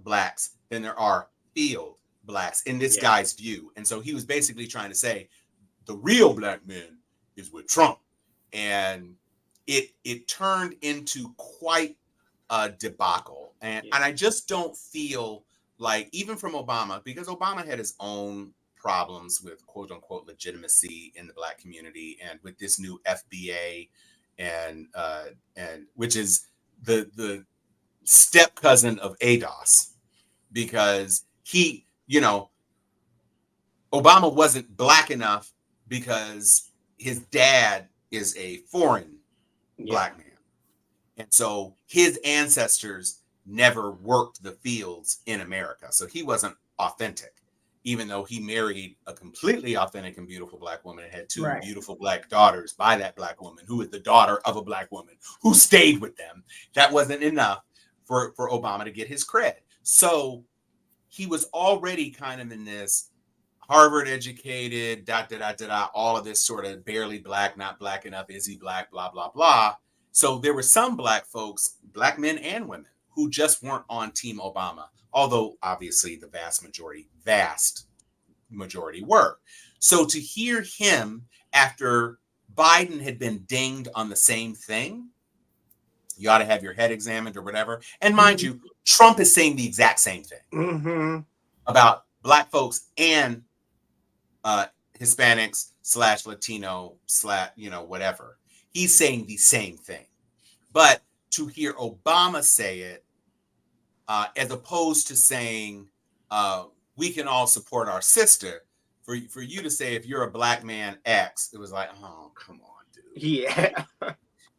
Blacks than there are field Blacks in this guy's view. And so he was basically trying to say the real Black men is with Trump. And it turned into quite a debacle. And I just don't feel like, even from Obama, because Obama had his own problems with quote unquote legitimacy in the Black community, and with this new FBA, and which is the step cousin of ADOS, because Obama wasn't Black enough because his dad is a foreign Black man, and so his ancestors never worked the fields in America. So he wasn't authentic, even though he married a completely authentic and beautiful Black woman and had two beautiful Black daughters by that Black woman, who was the daughter of a Black woman who stayed with them. That wasn't enough for Obama to get his cred. So he was already kind of in this Harvard educated, all of this sort of barely Black, not Black enough, is he Black, blah, blah, blah. So there were some Black folks, Black men and women, who just weren't on Team Obama, although obviously the vast majority were. So to hear him after Biden had been dinged on the same thing, you ought to have your head examined or whatever. And mind you, Trump is saying the exact same thing about Black folks and Hispanics / Latino / whatever. He's saying the same thing. But to hear Obama say it, as opposed to saying we can all support our sister, for you to say if you're a Black man X, it was like, oh, come on, dude. Yeah.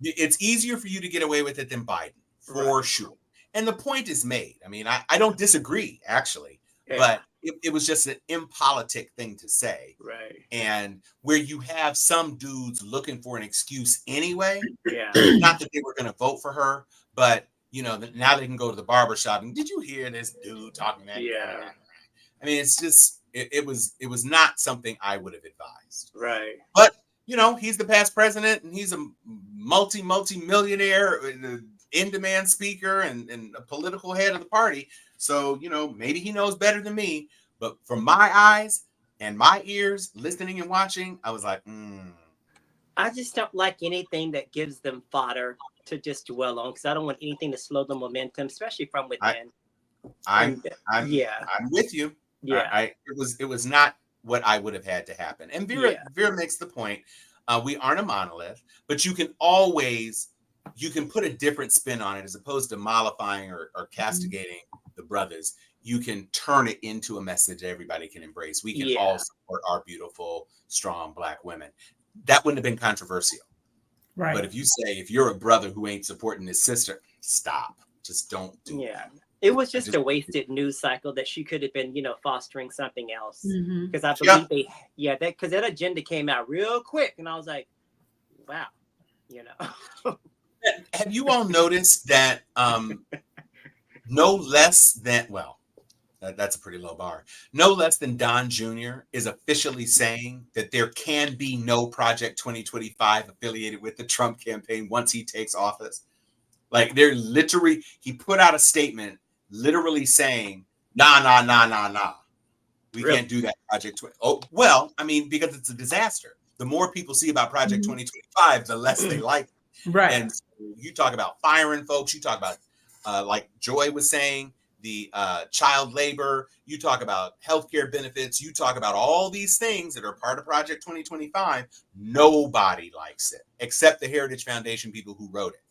It's easier for you to get away with it than Biden, for sure. And the point is made. I mean, I don't disagree, actually, but it was just an impolitic thing to say. Right. And where you have some dudes looking for an excuse anyway, not that they were going to vote for her, but now they can go to the barbershop and, did you hear this dude talking that? Yeah. I mean, it's just, it was not something I would have advised. Right. But, he's the past president, and he's a multi-millionaire, in-demand speaker, and a political head of the party. So, maybe he knows better than me. But from my eyes and my ears, listening and watching, I was like, I just don't like anything that gives them fodder to just dwell on, because I don't want anything to slow the momentum, especially from within. I'm yeah, I'm with you. yeah, It was not what I would have had to happen. And Vera makes the point. We aren't a monolith, but you can put a different spin on it as opposed to mollifying or castigating the brothers. You can turn it into a message that everybody can embrace. We can all support our beautiful, strong Black women. That wouldn't have been controversial. Right. But if you say, if you're a brother who ain't supporting his sister, stop. Just don't do that. It was just a wasted news cycle that she could have been, fostering something else. Because I believe because that agenda came out real quick. And I was like, wow, Have you all noticed that no less than, that's a pretty low bar. No less than Don Jr. is officially saying that there can be no Project 2025 affiliated with the Trump campaign once he takes office. Like he put out a statement literally saying, nah. We can't do that Project 20. Oh, well, I mean, because it's a disaster. The more people see about Project 2025, the less they like it. Right. And so you talk about firing folks, you talk about, like Joy was saying, the child labor, you talk about healthcare benefits, you talk about all these things that are part of Project 2025. Nobody likes it except the Heritage Foundation people who wrote it.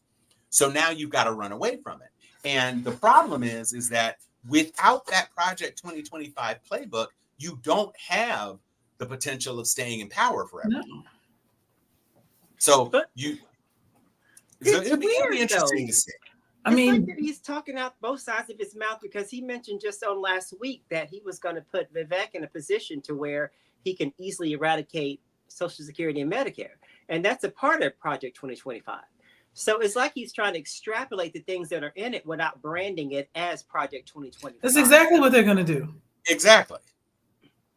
So now you've got to run away from it. And the problem is that without that Project 2025 playbook, you don't have the potential of staying in power forever. No. So it'll be interesting to see. I mean, like he's talking out both sides of his mouth, because he mentioned just on last week that he was going to put Vivek in a position to where he can easily eradicate Social Security and Medicare. And that's a part of Project 2025. So it's like he's trying to extrapolate the things that are in it without branding it as Project 2025. That's exactly what they're going to do. Exactly.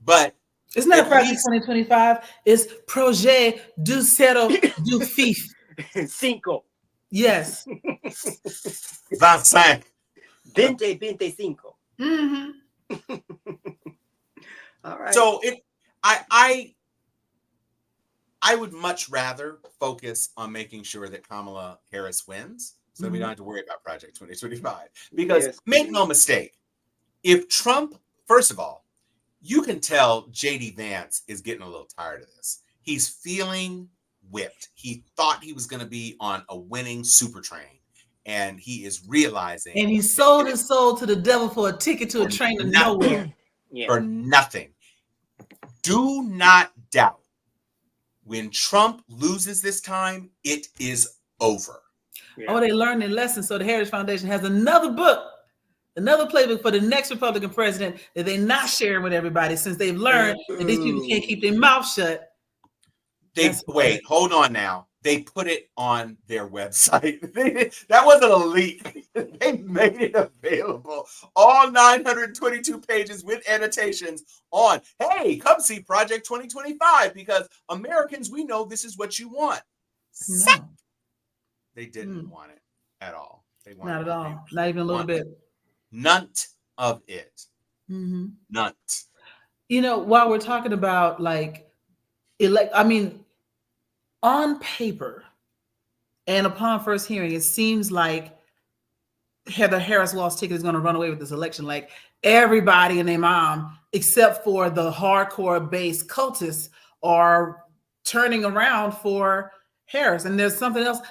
But it's not Project 2025. It's Projet du Zero du Fif. Cinco. Yes. 25. 25. All right. So I would much rather focus on making sure that Kamala Harris wins, so we don't have to worry about Project 2025. Because make no mistake, if Trump, first of all, you can tell J.D. Vance is getting a little tired of this. He's feeling whipped. He thought he was going to be on a winning super train, and he is realizing. And he sold his soul to the devil for a ticket to a train to nowhere. For nothing. Do not doubt. When Trump loses this time, it is over. Oh, they learned their lesson. So the Heritage Foundation has another book, another playbook for the next Republican president that they're not sharing with everybody, since they've learned that these people can't keep their mouth shut. Wait, hold on now. They put it on their website. That wasn't a leak. They made it available. All 922 pages with annotations on, hey, come see Project 2025, because Americans, we know this is what you want. No. They didn't want it at all. They wanted not at all. Not even a little bit. None of it. None. While we're talking about on paper and upon first hearing, it seems like Heather Harris Lost Ticket is going to run away with this election. Like everybody and their mom, except for the hardcore base cultists, are turning around for Harris. And there's something else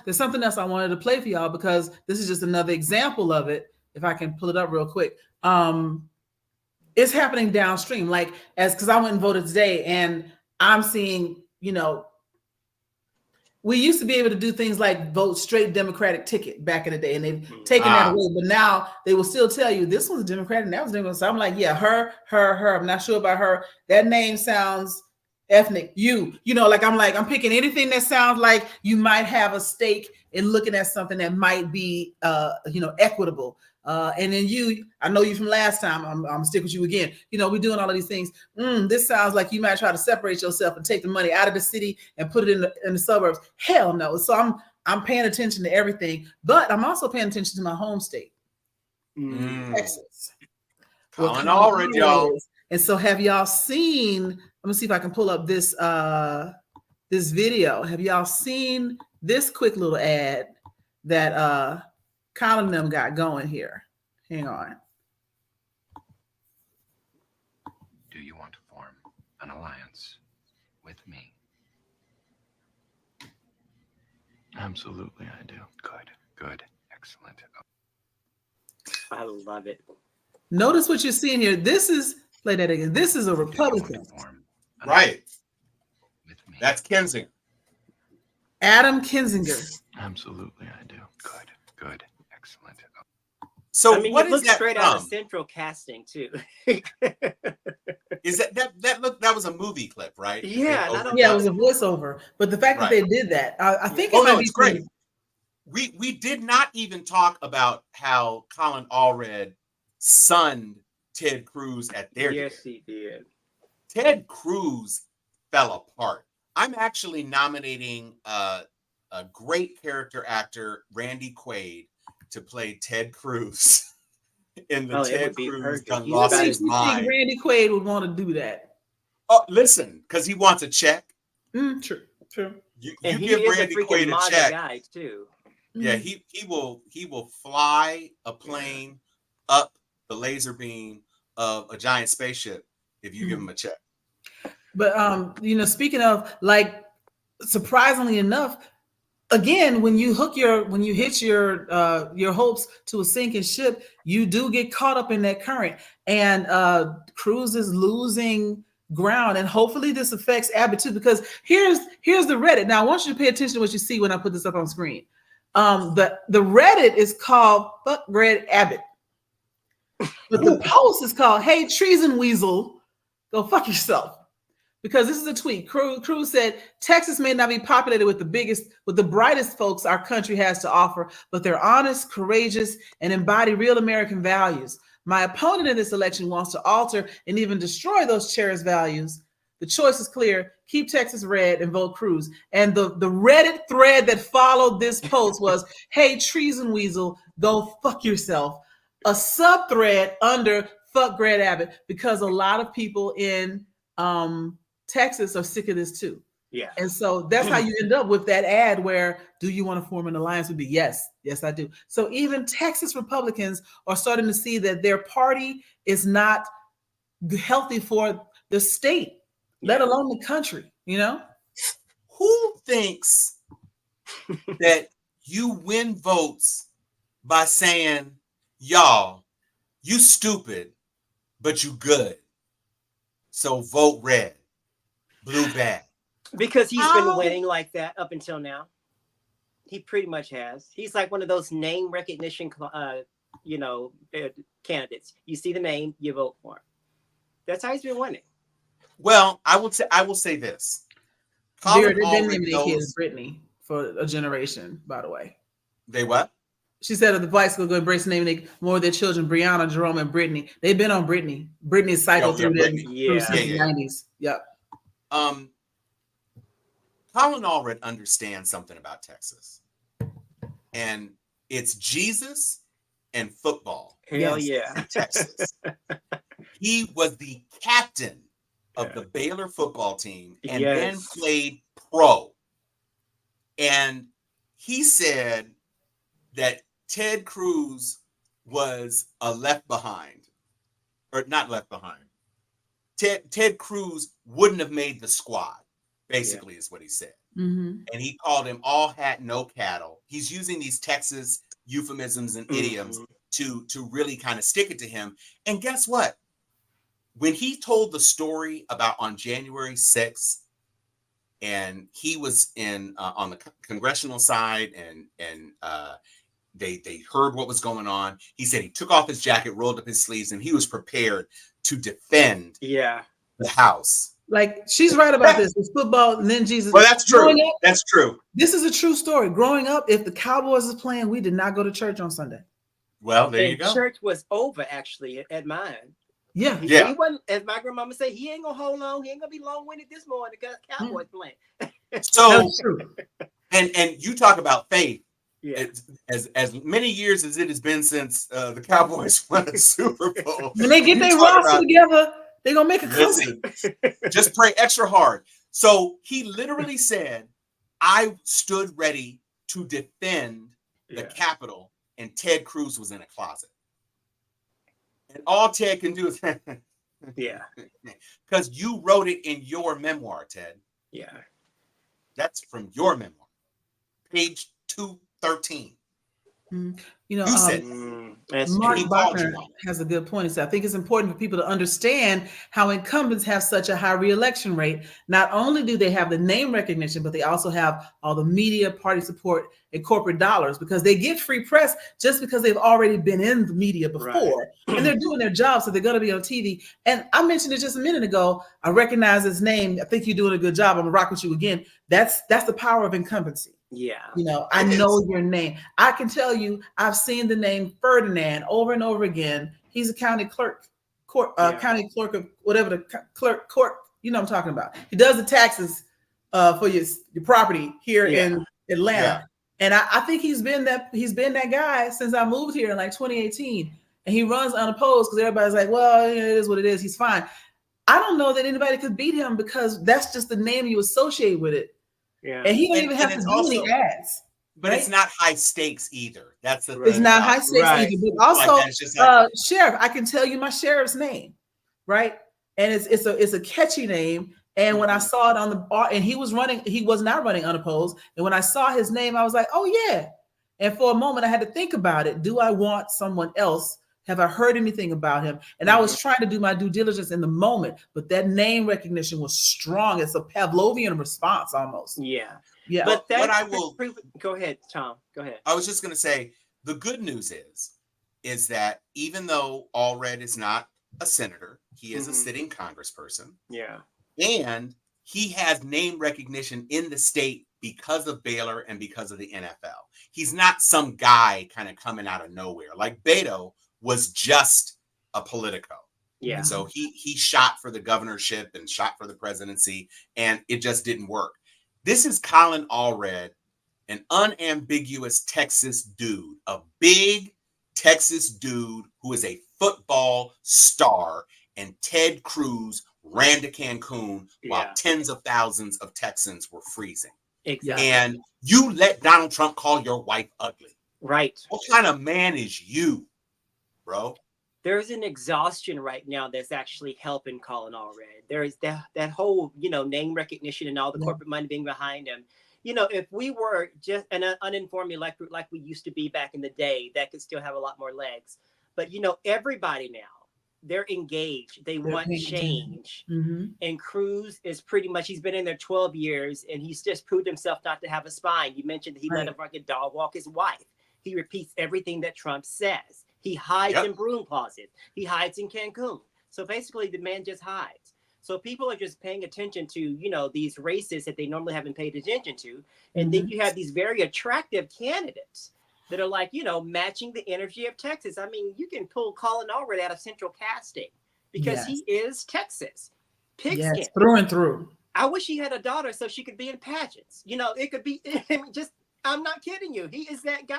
I wanted to play for y'all, because this is just another example of it. If I can pull it up real quick. It's happening downstream. Because I went and voted today, and I'm seeing, we used to be able to do things like vote straight Democratic ticket back in the day, and they've taken that away. But now they will still tell you this was Democratic and that was Democratic. So I'm like, yeah, her. I'm not sure about her. That name sounds ethnic. I'm picking anything that sounds like you might have a stake in looking at something that might be, equitable. And then I know you from last time. I'm stick with you again. We're doing all of these things. This sounds like you might try to separate yourself and take the money out of the city and put it in the suburbs. Hell no. So I'm paying attention to everything, but I'm also paying attention to my home state, Texas. Calling already, y'all. And so, have y'all seen? Let me see if I can pull up this this video. Have y'all seen this quick little ad that Colin them got going here? Hang on. an alliance with me? Absolutely, I do. Good, excellent. I love it. Notice what you're seeing here. Play that again. This is a Republican. Right. With me. That's Kinzinger. Adam Kinzinger. Absolutely, I do. Good, excellent. So I mean, what it is looks that straight from? out of Central Casting too. Is that was a movie clip, right? Yeah, and I don't Yeah, it was a voiceover. But the fact that Right. they did that, I think Oh it might no, be it's great. We did not even talk about how Colin Allred sunned Ted Cruz at their dinner. Yes, he did. Ted Cruz fell apart. I'm actually nominating a great character actor, Randy Quaid, to play Ted Cruz in the Oh, it Ted would be Cruz perfect. done He's lost about his as- You think mind. Randy Quaid would want to do that? Oh, listen, because he wants a check. True. You And he give is Randy a freaking Quaid a MAGA check. guy too. Yeah, he will fly a plane up the laser beam of a giant spaceship if you give him a check. But speaking of, like, surprisingly enough, again, when you hitch your hopes to a sinking ship, you do get caught up in that current. And Cruz is losing ground, and hopefully this affects Abbott too. Because here's the Reddit. Now I want you to pay attention to what you see when I put this up on screen. The Reddit is called "Fuck Greg Abbott," but the post is called "Hey Treason Weasel, go fuck yourself." Because this is a tweet. Cruz said, Texas may not be populated with the brightest folks our country has to offer, but they're honest, courageous, and embody real American values. My opponent in this election wants to alter and even destroy those cherished values. The choice is clear. Keep Texas red and vote Cruz. And the Reddit thread that followed this post was, hey, treason weasel, go fuck yourself. A sub-thread under fuck Greg Abbott, because a lot of people in Texas are sick of this too. Yeah. And so that's how you end up with that ad where, do you want to form an alliance with me? Yes, I do. So even Texas Republicans are starting to see that their party is not healthy for the state, let alone the country, Who thinks that you win votes by saying, y'all, you stupid, but you good. So vote red. Blue bad. Because he's been winning like that up until now. He pretty much has. He's like one of those name recognition, candidates. You see the name, you vote for him. That's how he's been winning. Well, I will say this. They named their kids Brittany for a generation, by the way. They what? She said the vice will go embrace the name more of their children, Brianna, Jerome, and Brittany. They've been on Brittany. Brittany's cycle through since the 90s. Yep. Colin Allred understands something about Texas. And it's Jesus and football. Hell yeah. In Texas. He was the captain of the Baylor football team and then played pro. And he said that Ted Cruz was a left behind, or not left behind. Ted Cruz wouldn't have made the squad, basically, is what he said. Mm-hmm. And he called him all hat, no cattle. He's using these Texas euphemisms and idioms to really kind of stick it to him. And guess what? When he told the story about on January 6th, and he was in on the congressional side, and they heard what was going on. He said he took off his jacket, rolled up his sleeves, and he was prepared to defend the house. Like, she's right about this. It's football, and then Jesus. Well, that's true. That's true. This is a true story. Growing up, if the Cowboys is playing, we did not go to church on Sunday. Well, there you go. Church was over, actually, at mine. Yeah. He wasn't, as my grandmama said, he ain't gonna hold on. He ain't gonna be long-winded this morning because Cowboys playing. So, and you talk about faith. Yeah. As many years as it has been since the Cowboys won a Super Bowl. When they get their roster together, they're gonna make a comeback. Just pray extra hard. So he literally said, I stood ready to defend the Capitol, and Ted Cruz was in a closet. And all Ted can do is Yeah. Because you wrote it in your memoir, Ted. Yeah. That's from your memoir, page 213. You You know, said That's Mark true. he called Bachner you on it. has a good point. He said, I think it's important for people to understand how incumbents have such a high reelection rate. Not only do they have the name recognition, but they also have all the media, party support, and corporate dollars because they get free press just because they've already been in the media before and they're doing their job. So they're going to be on TV. And I mentioned it just a minute ago. I recognize his name. I think you're doing a good job. I'm going to rock with you again. That's the power of incumbency. Yeah. You know, I It know is. your name. I can tell you, I've seen the name Ferdinand over and over again. He's a county clerk, county clerk of whatever the clerk court. You know what I'm talking about. He does the taxes for your property here in Atlanta, Yeah. and I think he's been that guy since I moved here in like 2018, and he runs unopposed because everybody's like, well, it is what it is. He's fine. I don't know that anybody could beat him because that's just the name you associate with it. Yeah. And he don't And even have to it's do also, any ads. but it's not high stakes either. That's the It's thing not about high stakes Right. either. But also, like that's just like, sheriff, I can tell you my sheriff's name, right? And it's a catchy name. And when I saw it on the bar, and he was not running unopposed. And when I saw his name, I was like, oh yeah. And for a moment, I had to think about it. Do I want someone else? Have I heard anything about him? And I was trying to do my due diligence in the moment, but that name recognition was strong. It's a Pavlovian response almost. Yeah. Yeah. But what that's I will, go ahead, Tom. Go ahead. I was just going to say, the good news is that even though Allred is not a senator, he is a sitting congressperson. Yeah. And he has name recognition in the state because of Baylor and because of the NFL. He's not some guy kind of coming out of nowhere. Like Beto was just a Politico. Yeah. And so he shot for the governorship and shot for the presidency, and it just didn't work. This is Colin Allred, an unambiguous Texas dude, a big Texas dude who is a football star, and Ted Cruz ran to Cancun while tens of thousands of Texans were freezing. Exactly. And you let Donald Trump call your wife ugly. Right. What kind of man is you, bro? There's an exhaustion right now that's actually helping Colin Allred. There is that whole, name recognition and all the corporate money being behind him. If we were just an uninformed electorate like we used to be back in the day, that could still have a lot more legs. But, everybody now, they're engaged. They're want change. And Cruz is pretty much, he's been in there 12 years and he's just proved himself not to have a spine. You mentioned that he let a fucking dog walk his wife. He repeats everything that Trump says. He hides in broom closets. He hides in Cancun. So basically the man just hides. So people are just paying attention to, these races that they normally haven't paid attention to. And then you have these very attractive candidates that are like, matching the energy of Texas. I mean, you can pull Colin Allred out of central casting because he is Texas. Pigskin. Through and through. I wish he had a daughter so she could be in pageants. It could be, I'm not kidding you. He is that guy.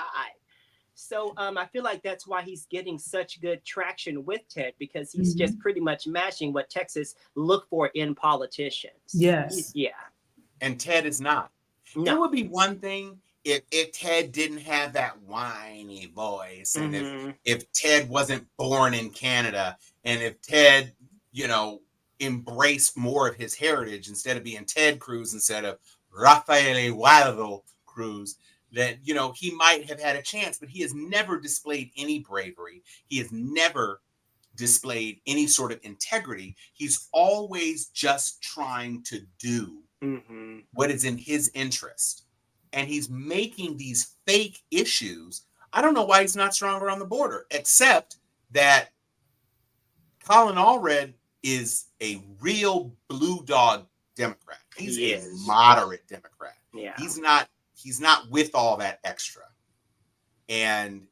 So I feel like that's why he's getting such good traction with Ted, because he's just pretty much matching what Texas look for in politicians. Yes. And Ted is not. No. It would be one thing if Ted didn't have that whiny voice, and if Ted wasn't born in Canada, and if Ted, embraced more of his heritage instead of being Ted Cruz instead of Rafael Eduardo Cruz, that, he might have had a chance, but he has never displayed any bravery. He has never displayed any sort of integrity. He's always just trying to do what is in his interest. And he's making these fake issues. I don't know why he's not stronger on the border, except that Colin Allred is a real blue dog Democrat. He's a moderate Democrat. Yeah. He's not with all that extra. And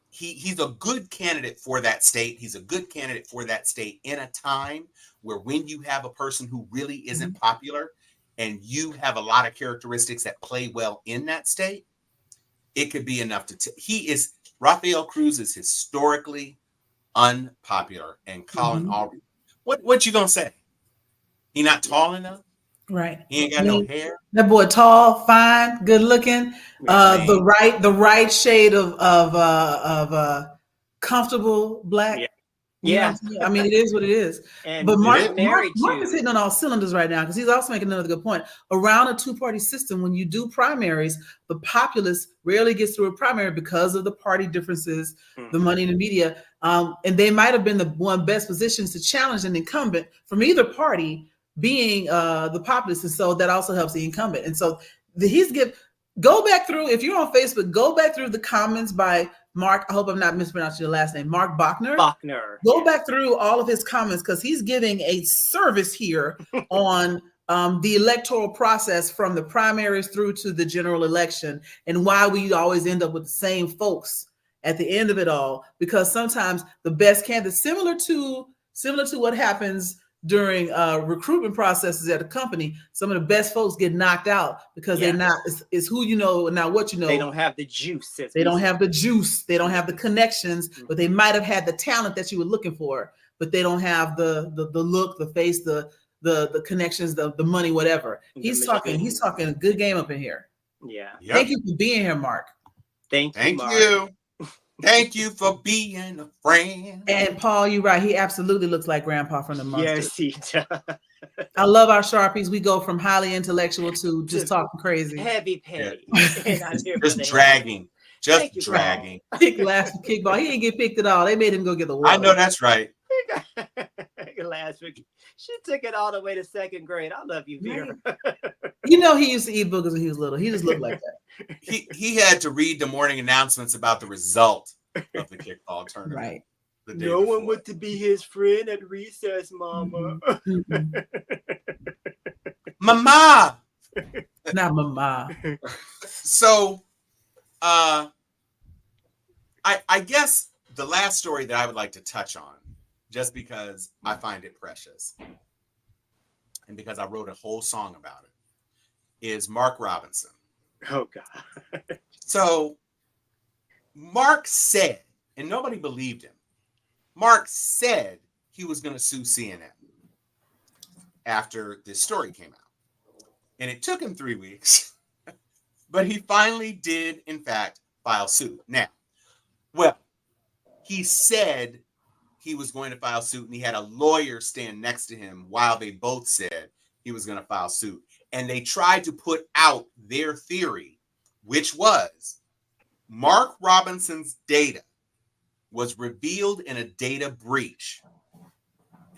he's a good candidate for that state. He's a good candidate for that state in a time where, when you have a person who really isn't popular and you have a lot of characteristics that play well in that state, it could be enough to Rafael Cruz is historically unpopular, and Colin Allred. What you gonna say? He not tall enough? Right. He ain't got no hair. That boy tall, fine, good looking, the right shade of comfortable black. You know what Yeah. I'm saying? I mean, it is what it is. And But he's Mark married is to hitting on all cylinders right now because he's also making another good point. Around a two-party system, when you do primaries, the populace rarely gets through a primary because of the party differences, the money in the media. And they might have been the one best positions to challenge an incumbent from either party being the populace. And so that also helps the incumbent. And so go back through, if you're on Facebook, go back through the comments by Mark. I hope I'm not mispronouncing your last name, Mark Bachner. Go back through all of his comments because he's giving a service here on the electoral process from the primaries through to the general election and why we always end up with the same folks at the end of it all. Because sometimes the best candidates, similar to what happens during recruitment processes at a company, some of the best folks get knocked out because they're not, it's who you know and not what you know. They don't have the juice. They don't have the juice. They don't have the connections, but they might have had the talent that you were looking for, but they don't have the look, the face, the connections, the money, whatever. He's talking a good game up in here. Yeah. Yep. Thank you for being here, Mark. Thank Mark. you. Thank you for being a friend. And Paul, you're right. He absolutely looks like Grandpa from the Munsters. Yes, he does. I love our Sharpies. We go from highly intellectual to just talking crazy. Heavy petty. Just dragging. Just dragging. Kick last kickball. He didn't get picked at all. They made him go get the award. I know that's right. Last week, she took it all the way to second grade. I love you, Vera. You know he used to eat boogers when he was little. He just looked like that. He had to read the morning announcements about the result of the kickball tournament. Right. No one went to be his friend at recess, Mama. Mm-hmm. Mama. Not mama. So, I guess the last story that I would like to touch on, just because I find it precious, and because I wrote a whole song about it, is Mark Robinson. Oh, God. So, Mark said, and nobody believed him, Mark said he was going to sue CNN after this story came out. And it took him 3 weeks, but he finally did, in fact, file suit. Now, well, he said he was going to file suit, and he had a lawyer stand next to him while they both said he was going to file suit. And they tried to put out their theory, which was Mark Robinson's data was revealed in a data breach.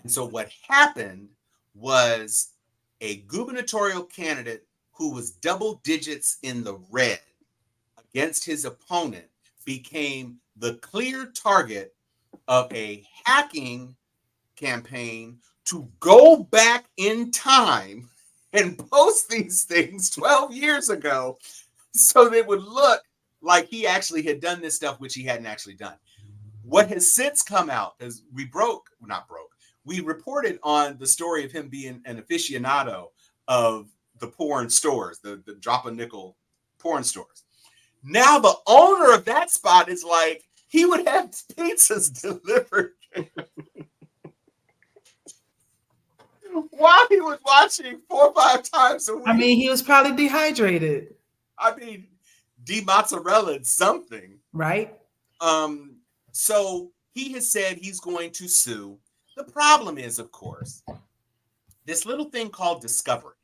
And so what happened was a gubernatorial candidate who was double digits in the red against his opponent became the clear target of a hacking campaign to go back in time and post these things 12 years ago so that it would look like he actually had done this stuff, which he hadn't actually done. What has since come out is we reported on the story of him being an aficionado of the porn stores, the drop a nickel porn stores. Now the owner of that spot is like, he would have pizzas delivered while he was watching 4 or 5 times a week. I mean, he was probably dehydrated. I mean, demozzarella something. Right. So he has said he's going to sue. The problem is, of course, this little thing called discovery.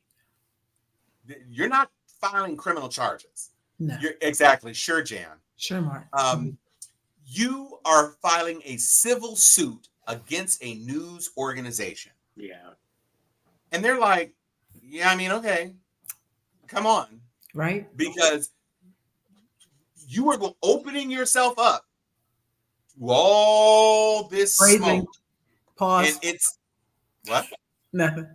You're not filing criminal charges. No. You're exactly. Sure, Jan. Sure, Mark. You are filing a civil suit against a news organization. Yeah. And they're like, yeah, I mean, okay, come on. Right. Because you are opening yourself up to all this smoke. Pause. And it's what? Nothing.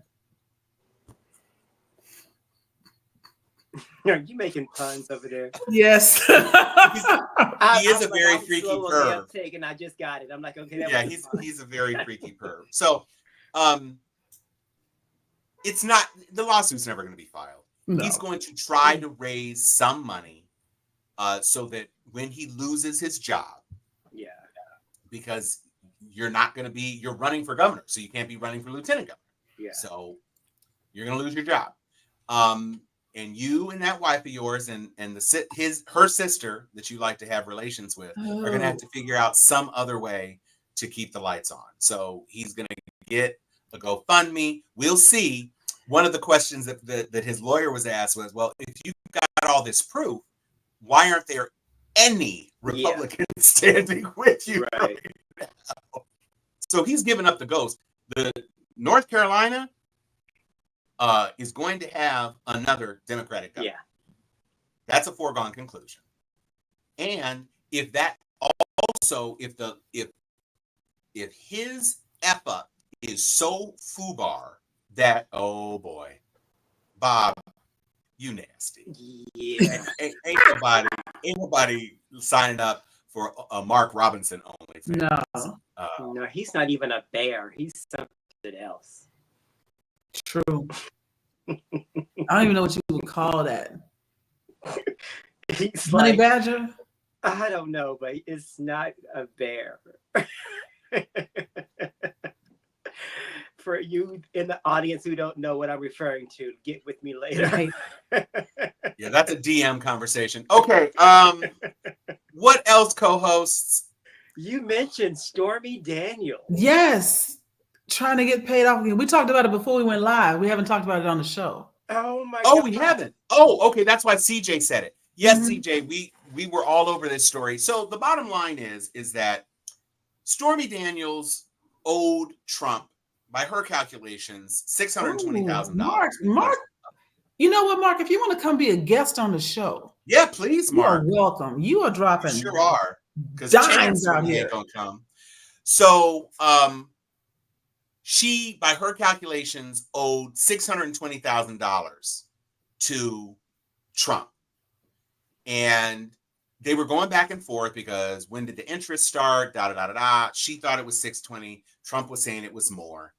Are you making puns over there? Yes. He is a very freaky perv. And I just got it. I'm like, okay. Yeah, he's a very freaky perv. So, it's not, the lawsuit's never going to be filed. No. He's going to try to raise some money so that when he loses his job, because you're not going to be, you're running for governor, so you can't be running for lieutenant governor. Yeah. So you're going to lose your job. And you and that wife of yours and her sister that you like to have relations with are going to have to figure out some other way to keep the lights on. So he's going to get a GoFundMe. We'll see. One of the questions that his lawyer was asked was, well, if you've got all this proof, why aren't there any Republicans standing with you right now? So he's given up the ghost. The North Carolina is going to have another Democratic governor. Yeah. That's a foregone conclusion. And if that also, if his F up is so foobar that, oh boy, Bob, you nasty. Yeah. Ain't nobody signing up for a Mark Robinson only. No. No, he's not even a bear. He's something else. True. I don't even know what you would call that. He's Honey like, badger? I don't know, but it's not a bear. For you in the audience who don't know what I'm referring to, get with me later. Right. Yeah, that's a DM conversation. Okay. What else, co-hosts? You mentioned Stormy Daniels. Yes. Trying to get paid off again. We talked about it before we went live. We haven't talked about it on the show. Oh my God. God. We haven't. Oh, okay. That's why CJ said it. Yes, CJ, we were all over this story. So the bottom line is that Stormy Daniels owed Trump, by her calculations, $620,000. Mark, you know what, Mark? If you want to come be a guest on the show, yeah, please, Mark. You are welcome. You are dropping. You sure are, because dimes out here. Ain't gonna come. So, she, by her calculations, owed $620,000 to Trump, and they were going back and forth because when did the interest start? Da da da da da. She thought it was 620. Trump was saying it was more.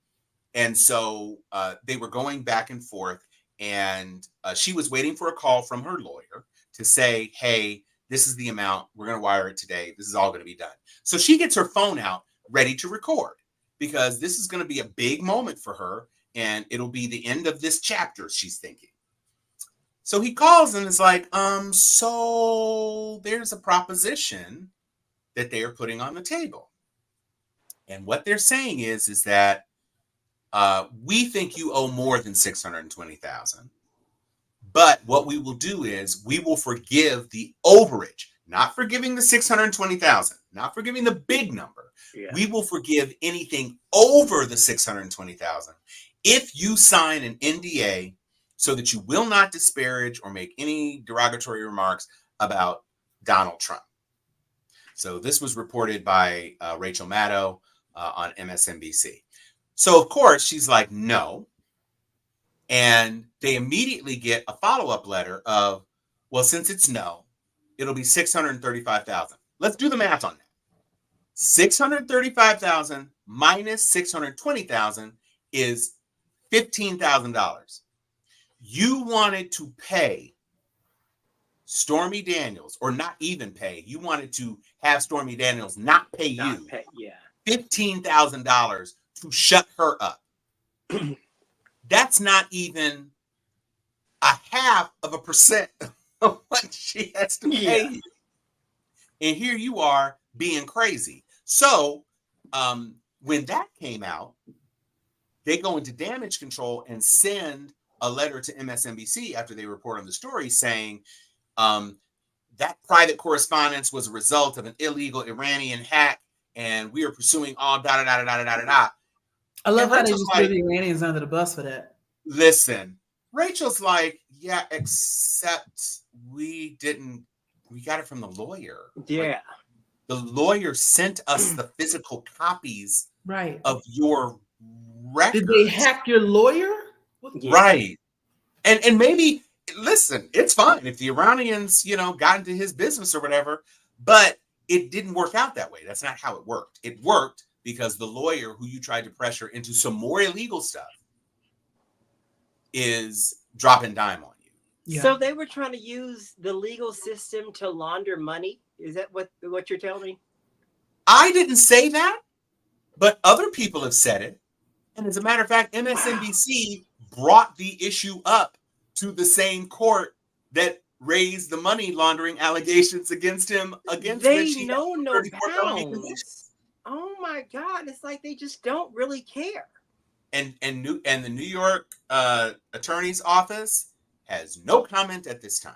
And so they were going back and forth, and she was waiting for a call from her lawyer to say, hey, this is the amount. We're going to wire it today. This is all going to be done. So she gets her phone out ready to record because this is going to be a big moment for her, and it'll be the end of this chapter, she's thinking. So he calls and is like, so there's a proposition that they are putting on the table. And what they're saying is that we think you owe more than $620,000. But what we will do is we will forgive the overage, not forgiving the $620,000, not forgiving the big number. Yeah. We will forgive anything over the $620,000 if you sign an NDA so that you will not disparage or make any derogatory remarks about Donald Trump. So this was reported by Rachel Maddow on MSNBC. So, of course, she's like, no. And they immediately get a follow-up letter of, well, since it's no, it'll be $635,000. Let's do the math on that. $635,000 minus $620,000 is $15,000. You wanted to pay Stormy Daniels, or not even pay. You wanted to have Stormy Daniels not pay you $15,000 to shut her up. That's not even 0.5% of what she has to pay you. And here you are being crazy. So when that came out, they go into damage control and send a letter to MSNBC after they report on the story saying that private correspondence was a result of an illegal Iranian hack, and we are pursuing all da da da da da da da. I love how they just threw the Iranians under the bus for that. Listen, Rachel's like, yeah, except we got it from the lawyer. Yeah. Like, the lawyer sent us the physical copies of your records. Did they hack your lawyer? Yeah. Right. And maybe, listen, it's fine if the Iranians, got into his business or whatever, but it didn't work out that way. That's not how it worked. It worked because the lawyer who you tried to pressure into some more illegal stuff is dropping dime on you. Yeah. So they were trying to use the legal system to launder money. Is that what you're telling me? I didn't say that, but other people have said it. And as a matter of fact, MSNBC brought the issue up to the same court that raised the money laundering allegations against him. They know no bounds. Oh my my God, it's like they just don't really care. And the New York attorney's office has no comment at this time.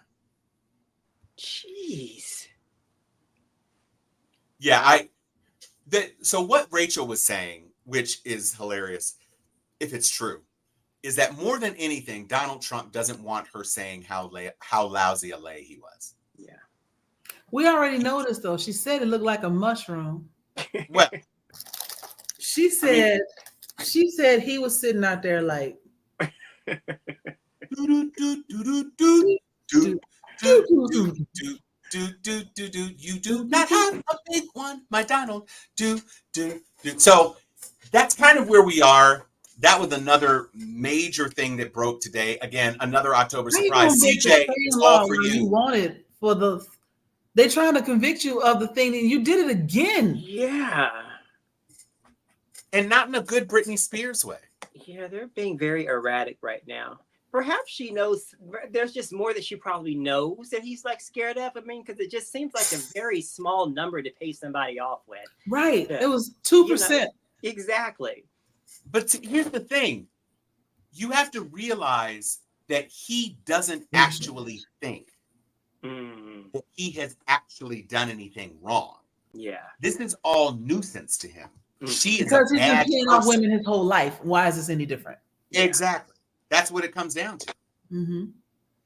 Jeez. Yeah, so what Rachel was saying, which is hilarious, if it's true, is that more than anything, Donald Trump doesn't want her saying how lousy a lay he was. Yeah. We already noticed though. She said it looked like a mushroom. Well, she said he was sitting out there like you do not have a big one, my Donald. So that's kind of where we are. That was another major thing that broke today. Again, another October surprise. CJ, it's all for you. Wanted for the. They're trying to convict you of the thing, and you did it again. Yeah. And not in a good Britney Spears way. Yeah, they're being very erratic right now. Perhaps she knows there's just more that she probably knows that he's like scared of. I mean, because it just seems like a very small number to pay somebody off with. Right. Yeah. It was 2%. Exactly. But here's the thing. You have to realize that he doesn't actually think that he has actually done anything wrong. Yeah. This is all nuisance to him. She is because a he's been bad paying off person. women his whole life. Why is this any different? Exactly. That's what it comes down to. Mm-hmm.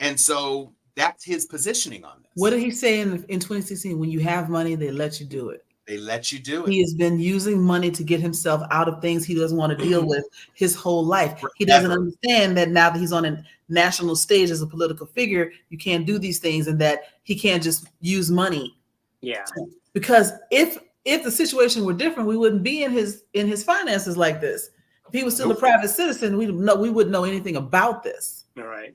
And so that's his positioning on this. What did he say in 2016? When you have money, they let you do it. They let you do it. He has been using money to get himself out of things he doesn't want to deal with his whole life. Forever. He doesn't understand that now that he's on a national stage as a political figure, you can't do these things, and that he can't just use money. Yeah. Because if the situation were different, we wouldn't be in his finances like this. If he was still a private citizen, we wouldn't know anything about this. All right.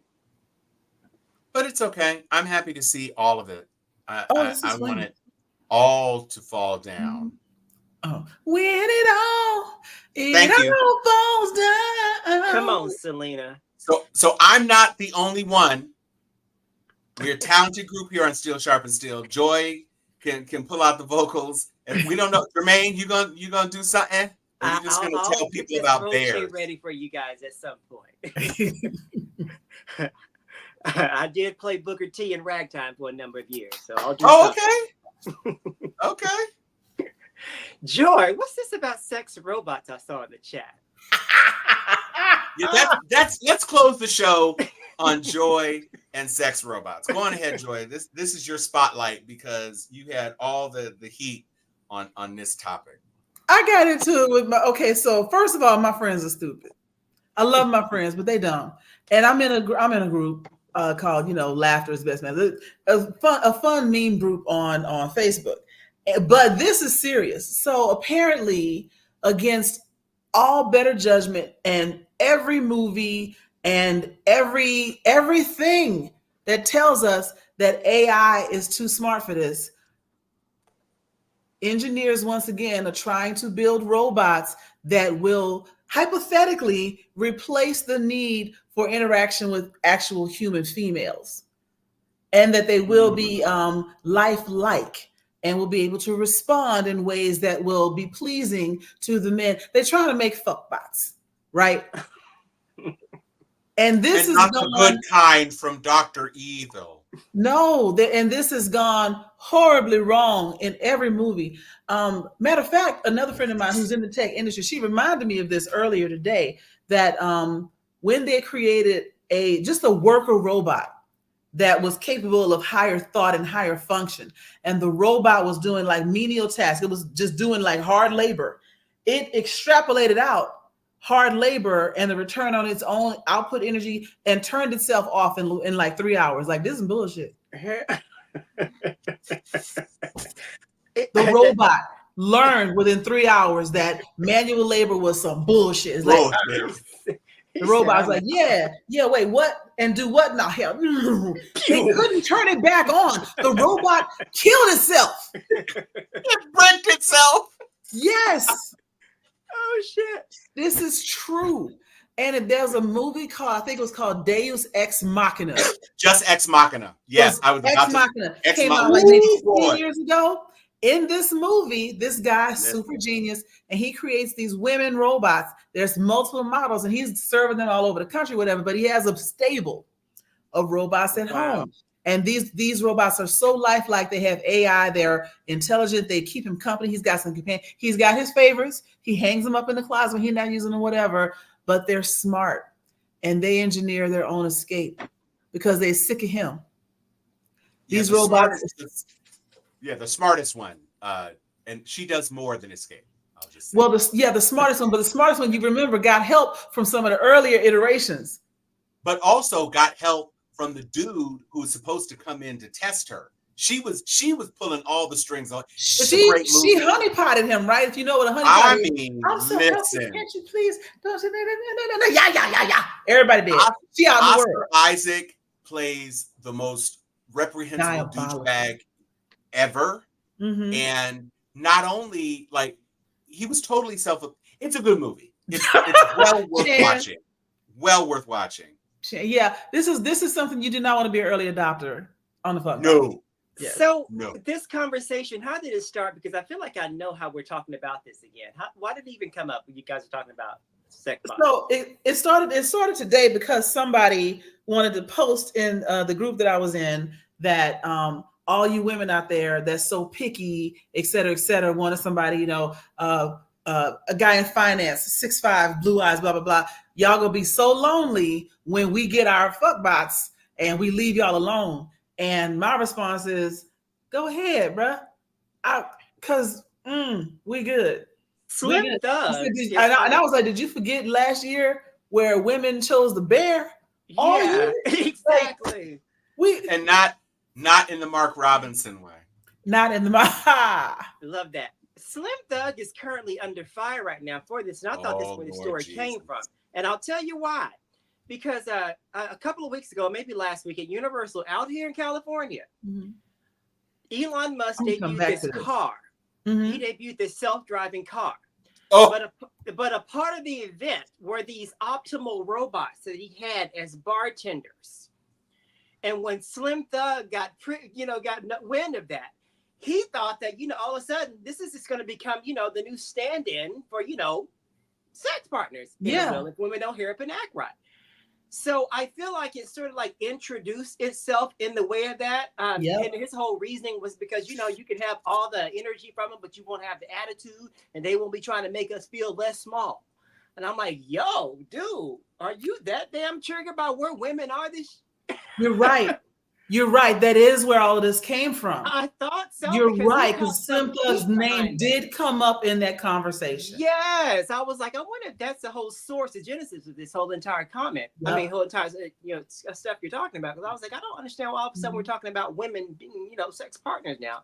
But it's okay. I'm happy to see all of it. I want it all to fall down. Oh, when it Thank you. all falls down. Come on, Selena. So I'm not the only one. We're a talented group here on Steel Sharp and Steel. Joy can pull out the vocals, and we don't know. Jermaine, you gonna do something? Or you just gonna tell people about bears? Ready for you guys at some point. I did play Booker T in ragtime for a number of years, so I'll do. Okay. Okay. Joy, what's this about sex robots I saw in the chat? Yeah, let's close the show on Joy and sex robots. Go on ahead, Joy. This is your spotlight because you had all the heat on this topic. I got into it with so first of all, my friends are stupid. I love my friends, but they dumb. And I'm in a group called, Laughter is Best Man. A fun meme group on Facebook. But this is serious. So apparently, against all better judgment and every movie and everything that tells us that AI is too smart for this, engineers once again are trying to build robots that will hypothetically replace the need for interaction with actual human females, and that they will be lifelike and will be able to respond in ways that will be pleasing to the men. They're trying to make fuckbots, right? And this is not the good kind from Dr. Evil. No, and this has gone horribly wrong in every movie. Matter of fact, another friend of mine who's in the tech industry, she reminded me of this earlier today, that when they created just a worker robot that was capable of higher thought and higher function, and the robot was doing like menial tasks, it was just doing like hard labor, it extrapolated out hard labor and the return on its own output energy and turned itself off in like 3 hours. Like, this is bullshit. The robot learned within 3 hours that manual labor was some bullshit. It's like, the robot's like, yeah, wait, what? And do what now? Hell, they couldn't turn it back on. The robot killed itself. It wrecked itself. Yes. Oh, shit. This is true. And there's a movie called, I think it was called Deus Ex Machina. Just Ex Machina. Yes, I was about Ex Machina. to. Came out like maybe 10 years ago. in this movie, this guy's super genius, and he creates these women robots. There's multiple models, and he's serving them all over the country, whatever. But he has a stable of robots at home. And these robots are so lifelike. They have AI. They're intelligent. They keep him company. He's got some companion. He's got his favorites. He hangs them up in the closet when he's not using them, whatever. But they're smart, and they engineer their own escape because they're sick of him. These robots. The smartest one. And she does more than escape. I'll just say. Well, the smartest one. But the smartest one, you remember, got help from some of the earlier iterations. But also got help from the dude who was supposed to come in to test her. She was pulling all the strings on. It's a great movie. She honeypotted him, right? If you know what a honeypot is. I'm so listen. healthy. Can't you please? Don't you? No. Yeah. Everybody did. She out in the world. Isaac plays the most reprehensible douchebag ever. Mm-hmm. And not only, like, he was totally it's a good movie. It's well worth watching. Well worth watching. Yeah, this is something you do not want to be an early adopter on the fuck. No. Yes. So this conversation, how did it start? Because I feel like I know how we're talking about this again. Why did it even come up when you guys are talking about sex bots? So it started today because somebody wanted to post in the group that I was in that all you women out there that's so picky, et cetera, wanted somebody, a guy in finance, 6'5", blue eyes, blah, blah, blah. Y'all gonna be so lonely when we get our fuck bots and we leave y'all alone. And my response is, go ahead, bruh. Cause we good. Slim Thug. And I was like, did you forget last year where women chose the bear? Yeah, exactly. And not in the Mark Robinson way. Not in the Love that. Slim Thug is currently under fire right now for this, and I thought this is where the story came from. And I'll tell you why. Because a couple of weeks ago, maybe last week at Universal out here in California, Elon Musk debuted this car. Mm-hmm. He debuted this self-driving car. Oh. But a part of the event were these optimal robots that he had as bartenders. And when Slim Thug got wind of that, he thought that, all of a sudden, this is just going to become, the new stand-in for, sex partners. If women don't hear up and act right. So I feel like it sort of like introduced itself in the way of that. And his whole reasoning was because, you can have all the energy from them, but you won't have the attitude, and they won't be trying to make us feel less small. And I'm like, yo, dude, are you that damn triggered by where women are this? You're right. You're right. That is where all of this came from. I thought so. You're right, because Slim Thug's name did come up in that conversation. Yes. I was like, I wonder if that's the whole source, the genesis of this whole entire comment. Yep. I mean, whole entire, stuff you're talking about. Because I was like, I don't understand why all of a sudden we're talking about women being, sex partners now,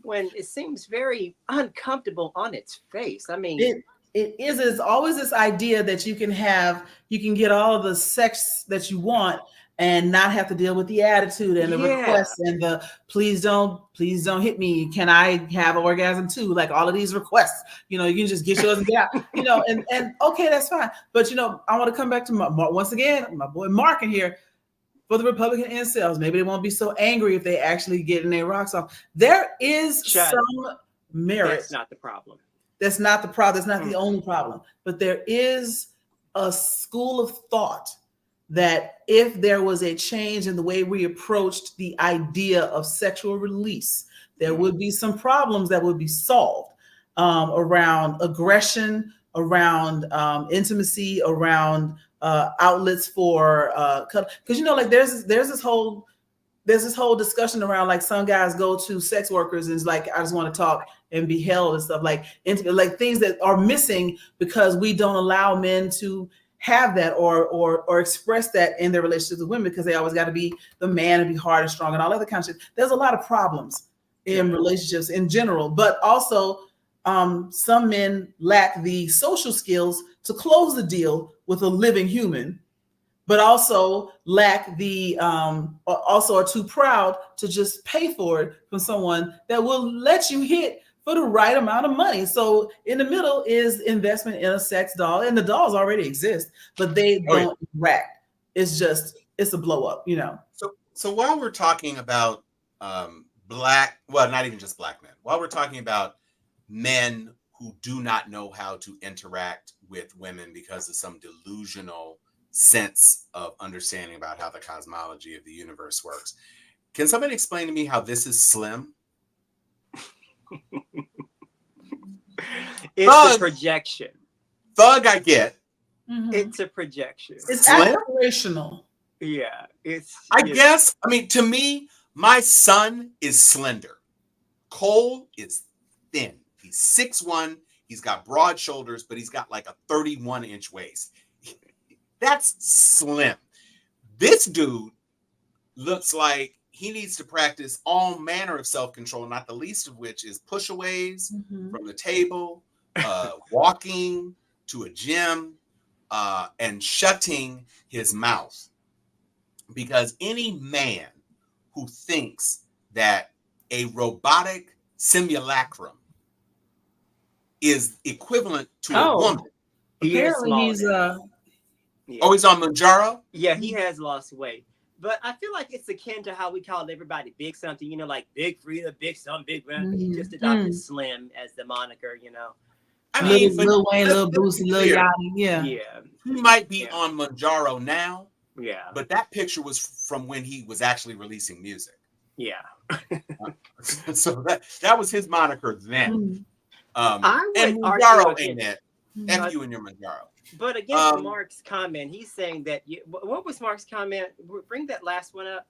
when it seems very uncomfortable on its face. I mean, it's always this idea that you can get all the sex that you want and not have to deal with the attitude and the requests and the please don't hit me. Can I have an orgasm too? Like all of these requests, you can just get yours and get out, and okay, that's fine. But I want to come back to once again, my boy Mark in here for the Republican incels. Maybe they won't be so angry if they actually get in their rocks off. There is some merit. That's not the problem. That's not the problem. That's not the only problem. But there is a school of thought that if there was a change in the way we approached the idea of sexual release, there would be some problems that would be solved around aggression, around intimacy, around outlets for because there's this whole discussion around like some guys go to sex workers and it's like, I just want to talk and be held and stuff like things that are missing because we don't allow men to have that or express that in their relationships with women because they always got to be the man and be hard and strong and all other kinds of shit. There's a lot of problems in relationships in general, but also some men lack the social skills to close the deal with a living human, but also lack the also are too proud to just pay for it from someone that will let you hit for the right amount of money. So in the middle is investment in a sex doll, and the dolls already exist, but they don't interact. It's a blow up, So while we're talking about black, well, not even just black men, while we're talking about men who do not know how to interact with women because of some delusional sense of understanding about how the cosmology of the universe works, can somebody explain to me how this is slim? It's a projection. Thug, I get. It's a projection. It's Slim? aspirational. Yeah, I guess. I mean, to me, my son is slender. Cole is thin. He's 6'1". He's got broad shoulders, but he's got like a 31-inch waist. That's slim. This dude looks like he needs to practice all manner of self-control, not the least of which is push-aways from the table, walking to a gym, and shutting his mouth. Because any man who thinks that a robotic simulacrum is equivalent to a woman. Apparently he's yeah. Oh, he's on Manjaro? Yeah, he has lost weight. But I feel like it's akin to how we call everybody big something, you know, like Big Frida, Big something, Big Run. He just adopted Slim as the moniker, you know. I mean, Lil Wayne, Lil Boosie, Lil Yachty, Yeah. He might be on Manjaro now. Yeah. But that picture was from when he was actually releasing music. Yeah. So that was his moniker then. I would and argue Manjaro ain't that. F you and your Manjaro. But against Mark's comment, he's saying that what was Mark's comment? Bring that last one up.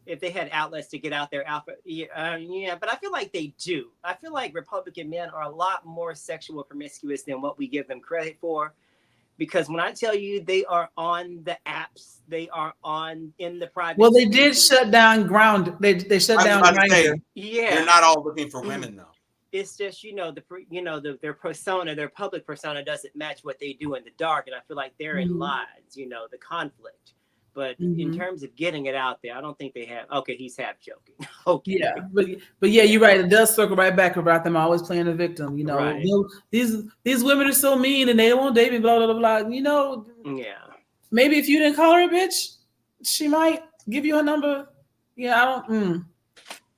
If they had outlets to get out there, yeah, but I feel like they do. I feel like Republican men are a lot more sexual promiscuous than what we give them credit for. Because when I tell you they are on the apps, they are in the private. Well, they did shut down Ground. They shut down Grindr. Yeah, they're not all looking for women though. It's just their persona, their public persona doesn't match what they do in the dark, and I feel like therein lies, the conflict. But in terms of getting it out there, I don't think they have. Okay, he's half joking. Okay. Yeah, but yeah, you're right. It does circle right back about them always playing the victim. Right. These women are so mean and they don't want to date me. Blah blah blah blah. Yeah. Maybe if you didn't call her a bitch, she might give you a number. Yeah, I don't.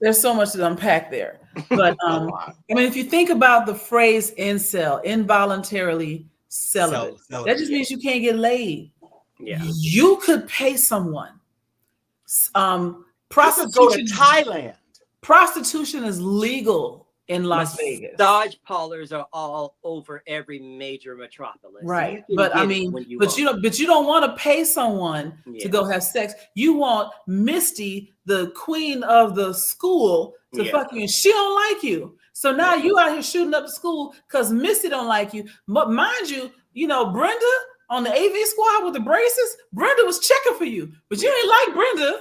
There's so much to unpack there. But I mean, if you think about the phrase incel, involuntarily celibate, that just means you can't get laid. Yeah. You could pay someone. Prostitution. Go to Thailand. Prostitution is legal in Las Vegas. Massage parlors are all over every major metropolis. Right. But I mean, you don't want to pay someone to go have sex. You want Misty, the queen of the school, to fuck you, and she don't like you. So now you out here shooting up the school because Misty don't like you. But mind you, Brenda on the AV squad with the braces, Brenda was checking for you, but you ain't like Brenda.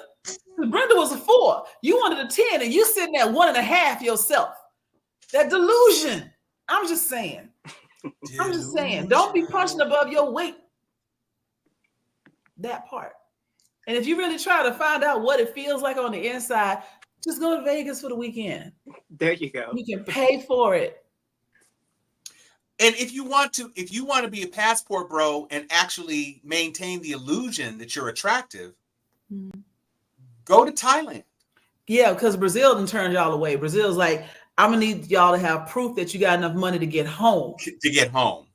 Brenda was a 4. You wanted a 10, and you sitting at 1.5 yourself. That delusion. I'm just saying. Don't be punching above your weight. That part. And if you really try to find out what it feels like on the inside, just go to Vegas for the weekend. There you go. You can pay for it. And if you want to be a passport bro and actually maintain the illusion that you're attractive, go to Thailand. Yeah, because Brazil done turned y'all away. Brazil's like, I'm gonna need y'all to have proof that you got enough money to get home.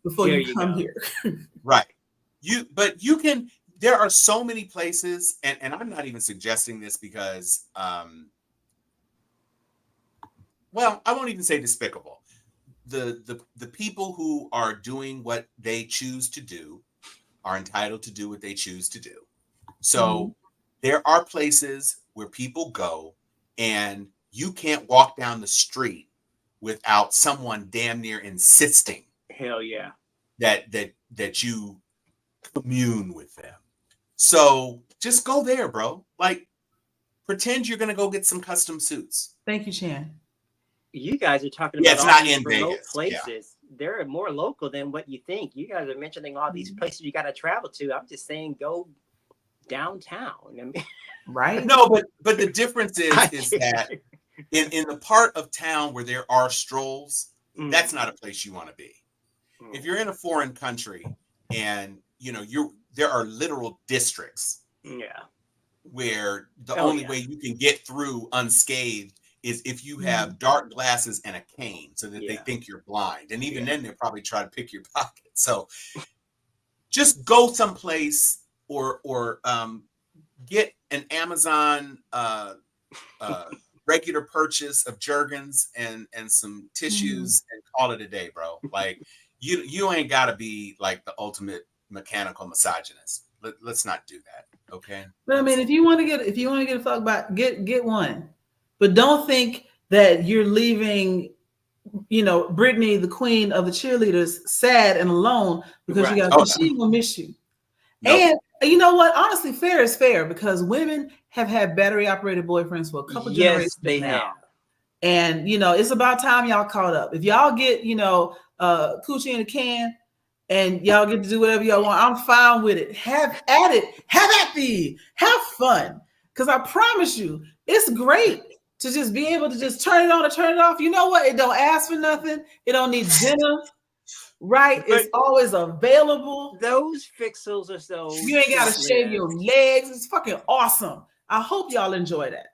Before you come here. Right. There are so many places, and I'm not even suggesting this because I won't even say despicable. The people who are doing what they choose to do are entitled to do what they choose to do. So there are places where people go and you can't walk down the street without someone damn near insisting. Hell yeah. That you commune with them. So just go there, bro. Like, pretend you're gonna go get some custom suits. Thank you, Chan. You guys are talking about it's all not these in remote Vegas. places. Yeah. They're more local than what you think. You guys are mentioning all these places you got to travel to. I'm just saying, go downtown. I mean, right? No, but the difference is that in the part of town where there are strolls, that's not a place you want to be. If you're in a foreign country and there are literal districts. Yeah. where the Oh, only yeah. way you can get through unscathed is if you Mhm. have dark glasses and a cane so that they Yeah. think you're blind. And even Yeah. then, they'll probably try to pick your pocket. So just go someplace or get an Amazon regular purchase of Jergens and some tissues and call it a day, bro. Like you ain't got to be like the ultimate mechanical misogynist. Let's not do that, okay? But I mean, if you want to get a fuck about, get one, but don't think that you're leaving, Brittany, the queen of the cheerleaders, sad and alone because you Right. got. Oh, She ain't gonna miss you. nope. And you know what? Honestly, fair is fair because women have had battery operated boyfriends for a couple Yes, generations they now. have. And it's about time y'all caught up. If y'all get coochie in a can and y'all get to do whatever y'all want, I'm fine with it. Have at it. Have at thee. Have fun. Because I promise you, it's great to just be able to just turn it on or turn it off. You know what? It don't ask for nothing. It don't need dinner. Right? It's always available. Those fixels are so You ain't got to shave your legs. It's fucking awesome. I hope y'all enjoy that.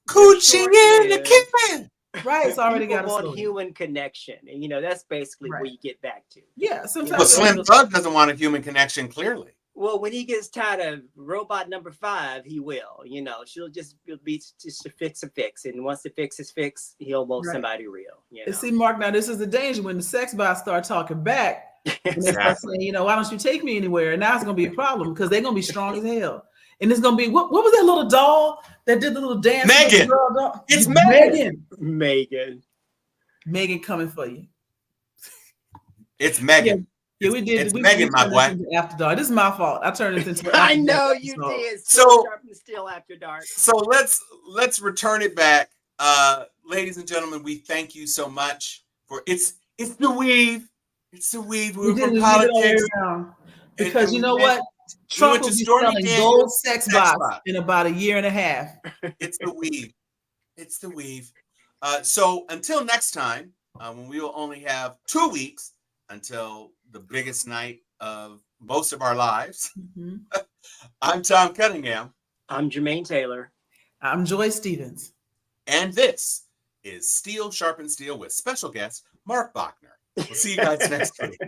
Coochie in the can. Right? It's already People got a want slogan. human connection, and that's basically Right. where you get back to. Yeah, You sometimes. know, But Slim Thug doesn't want a human connection, clearly. Well, when he gets tired of robot number 5, he will. She'll just be just to fix a fix, and once the fix is fixed, he'll want Right. somebody real. And see, Mark, now this is the danger when the sex bots start talking back and they start Exactly. saying, why don't you take me anywhere? And now it's gonna be a problem because they're gonna be strong as hell. And it's gonna be what was that little doll that did the little dance? Megan. Doll? It's Megan. Megan coming for you. It's Megan. Yeah, we did. It's we Megan, my boy. After dark. This is my fault. I turned this into. I know you did. So Sharp and Still After Dark. So let's return it back, ladies and gentlemen. We thank you so much for it's the weave. It's the weave. We're from politics. Because you know what? Trump will be selling gold sex bots in about a year and a half. It's the weave. It's the weave. So until next time, when we will only have 2 weeks until the biggest night of most of our lives. Mm-hmm. I'm Tom Cunningham. I'm Jermaine Taylor. I'm Joy Stevens. And this is Steel Sharpens Steel with special guest Mark Bachner. We'll see you guys next week.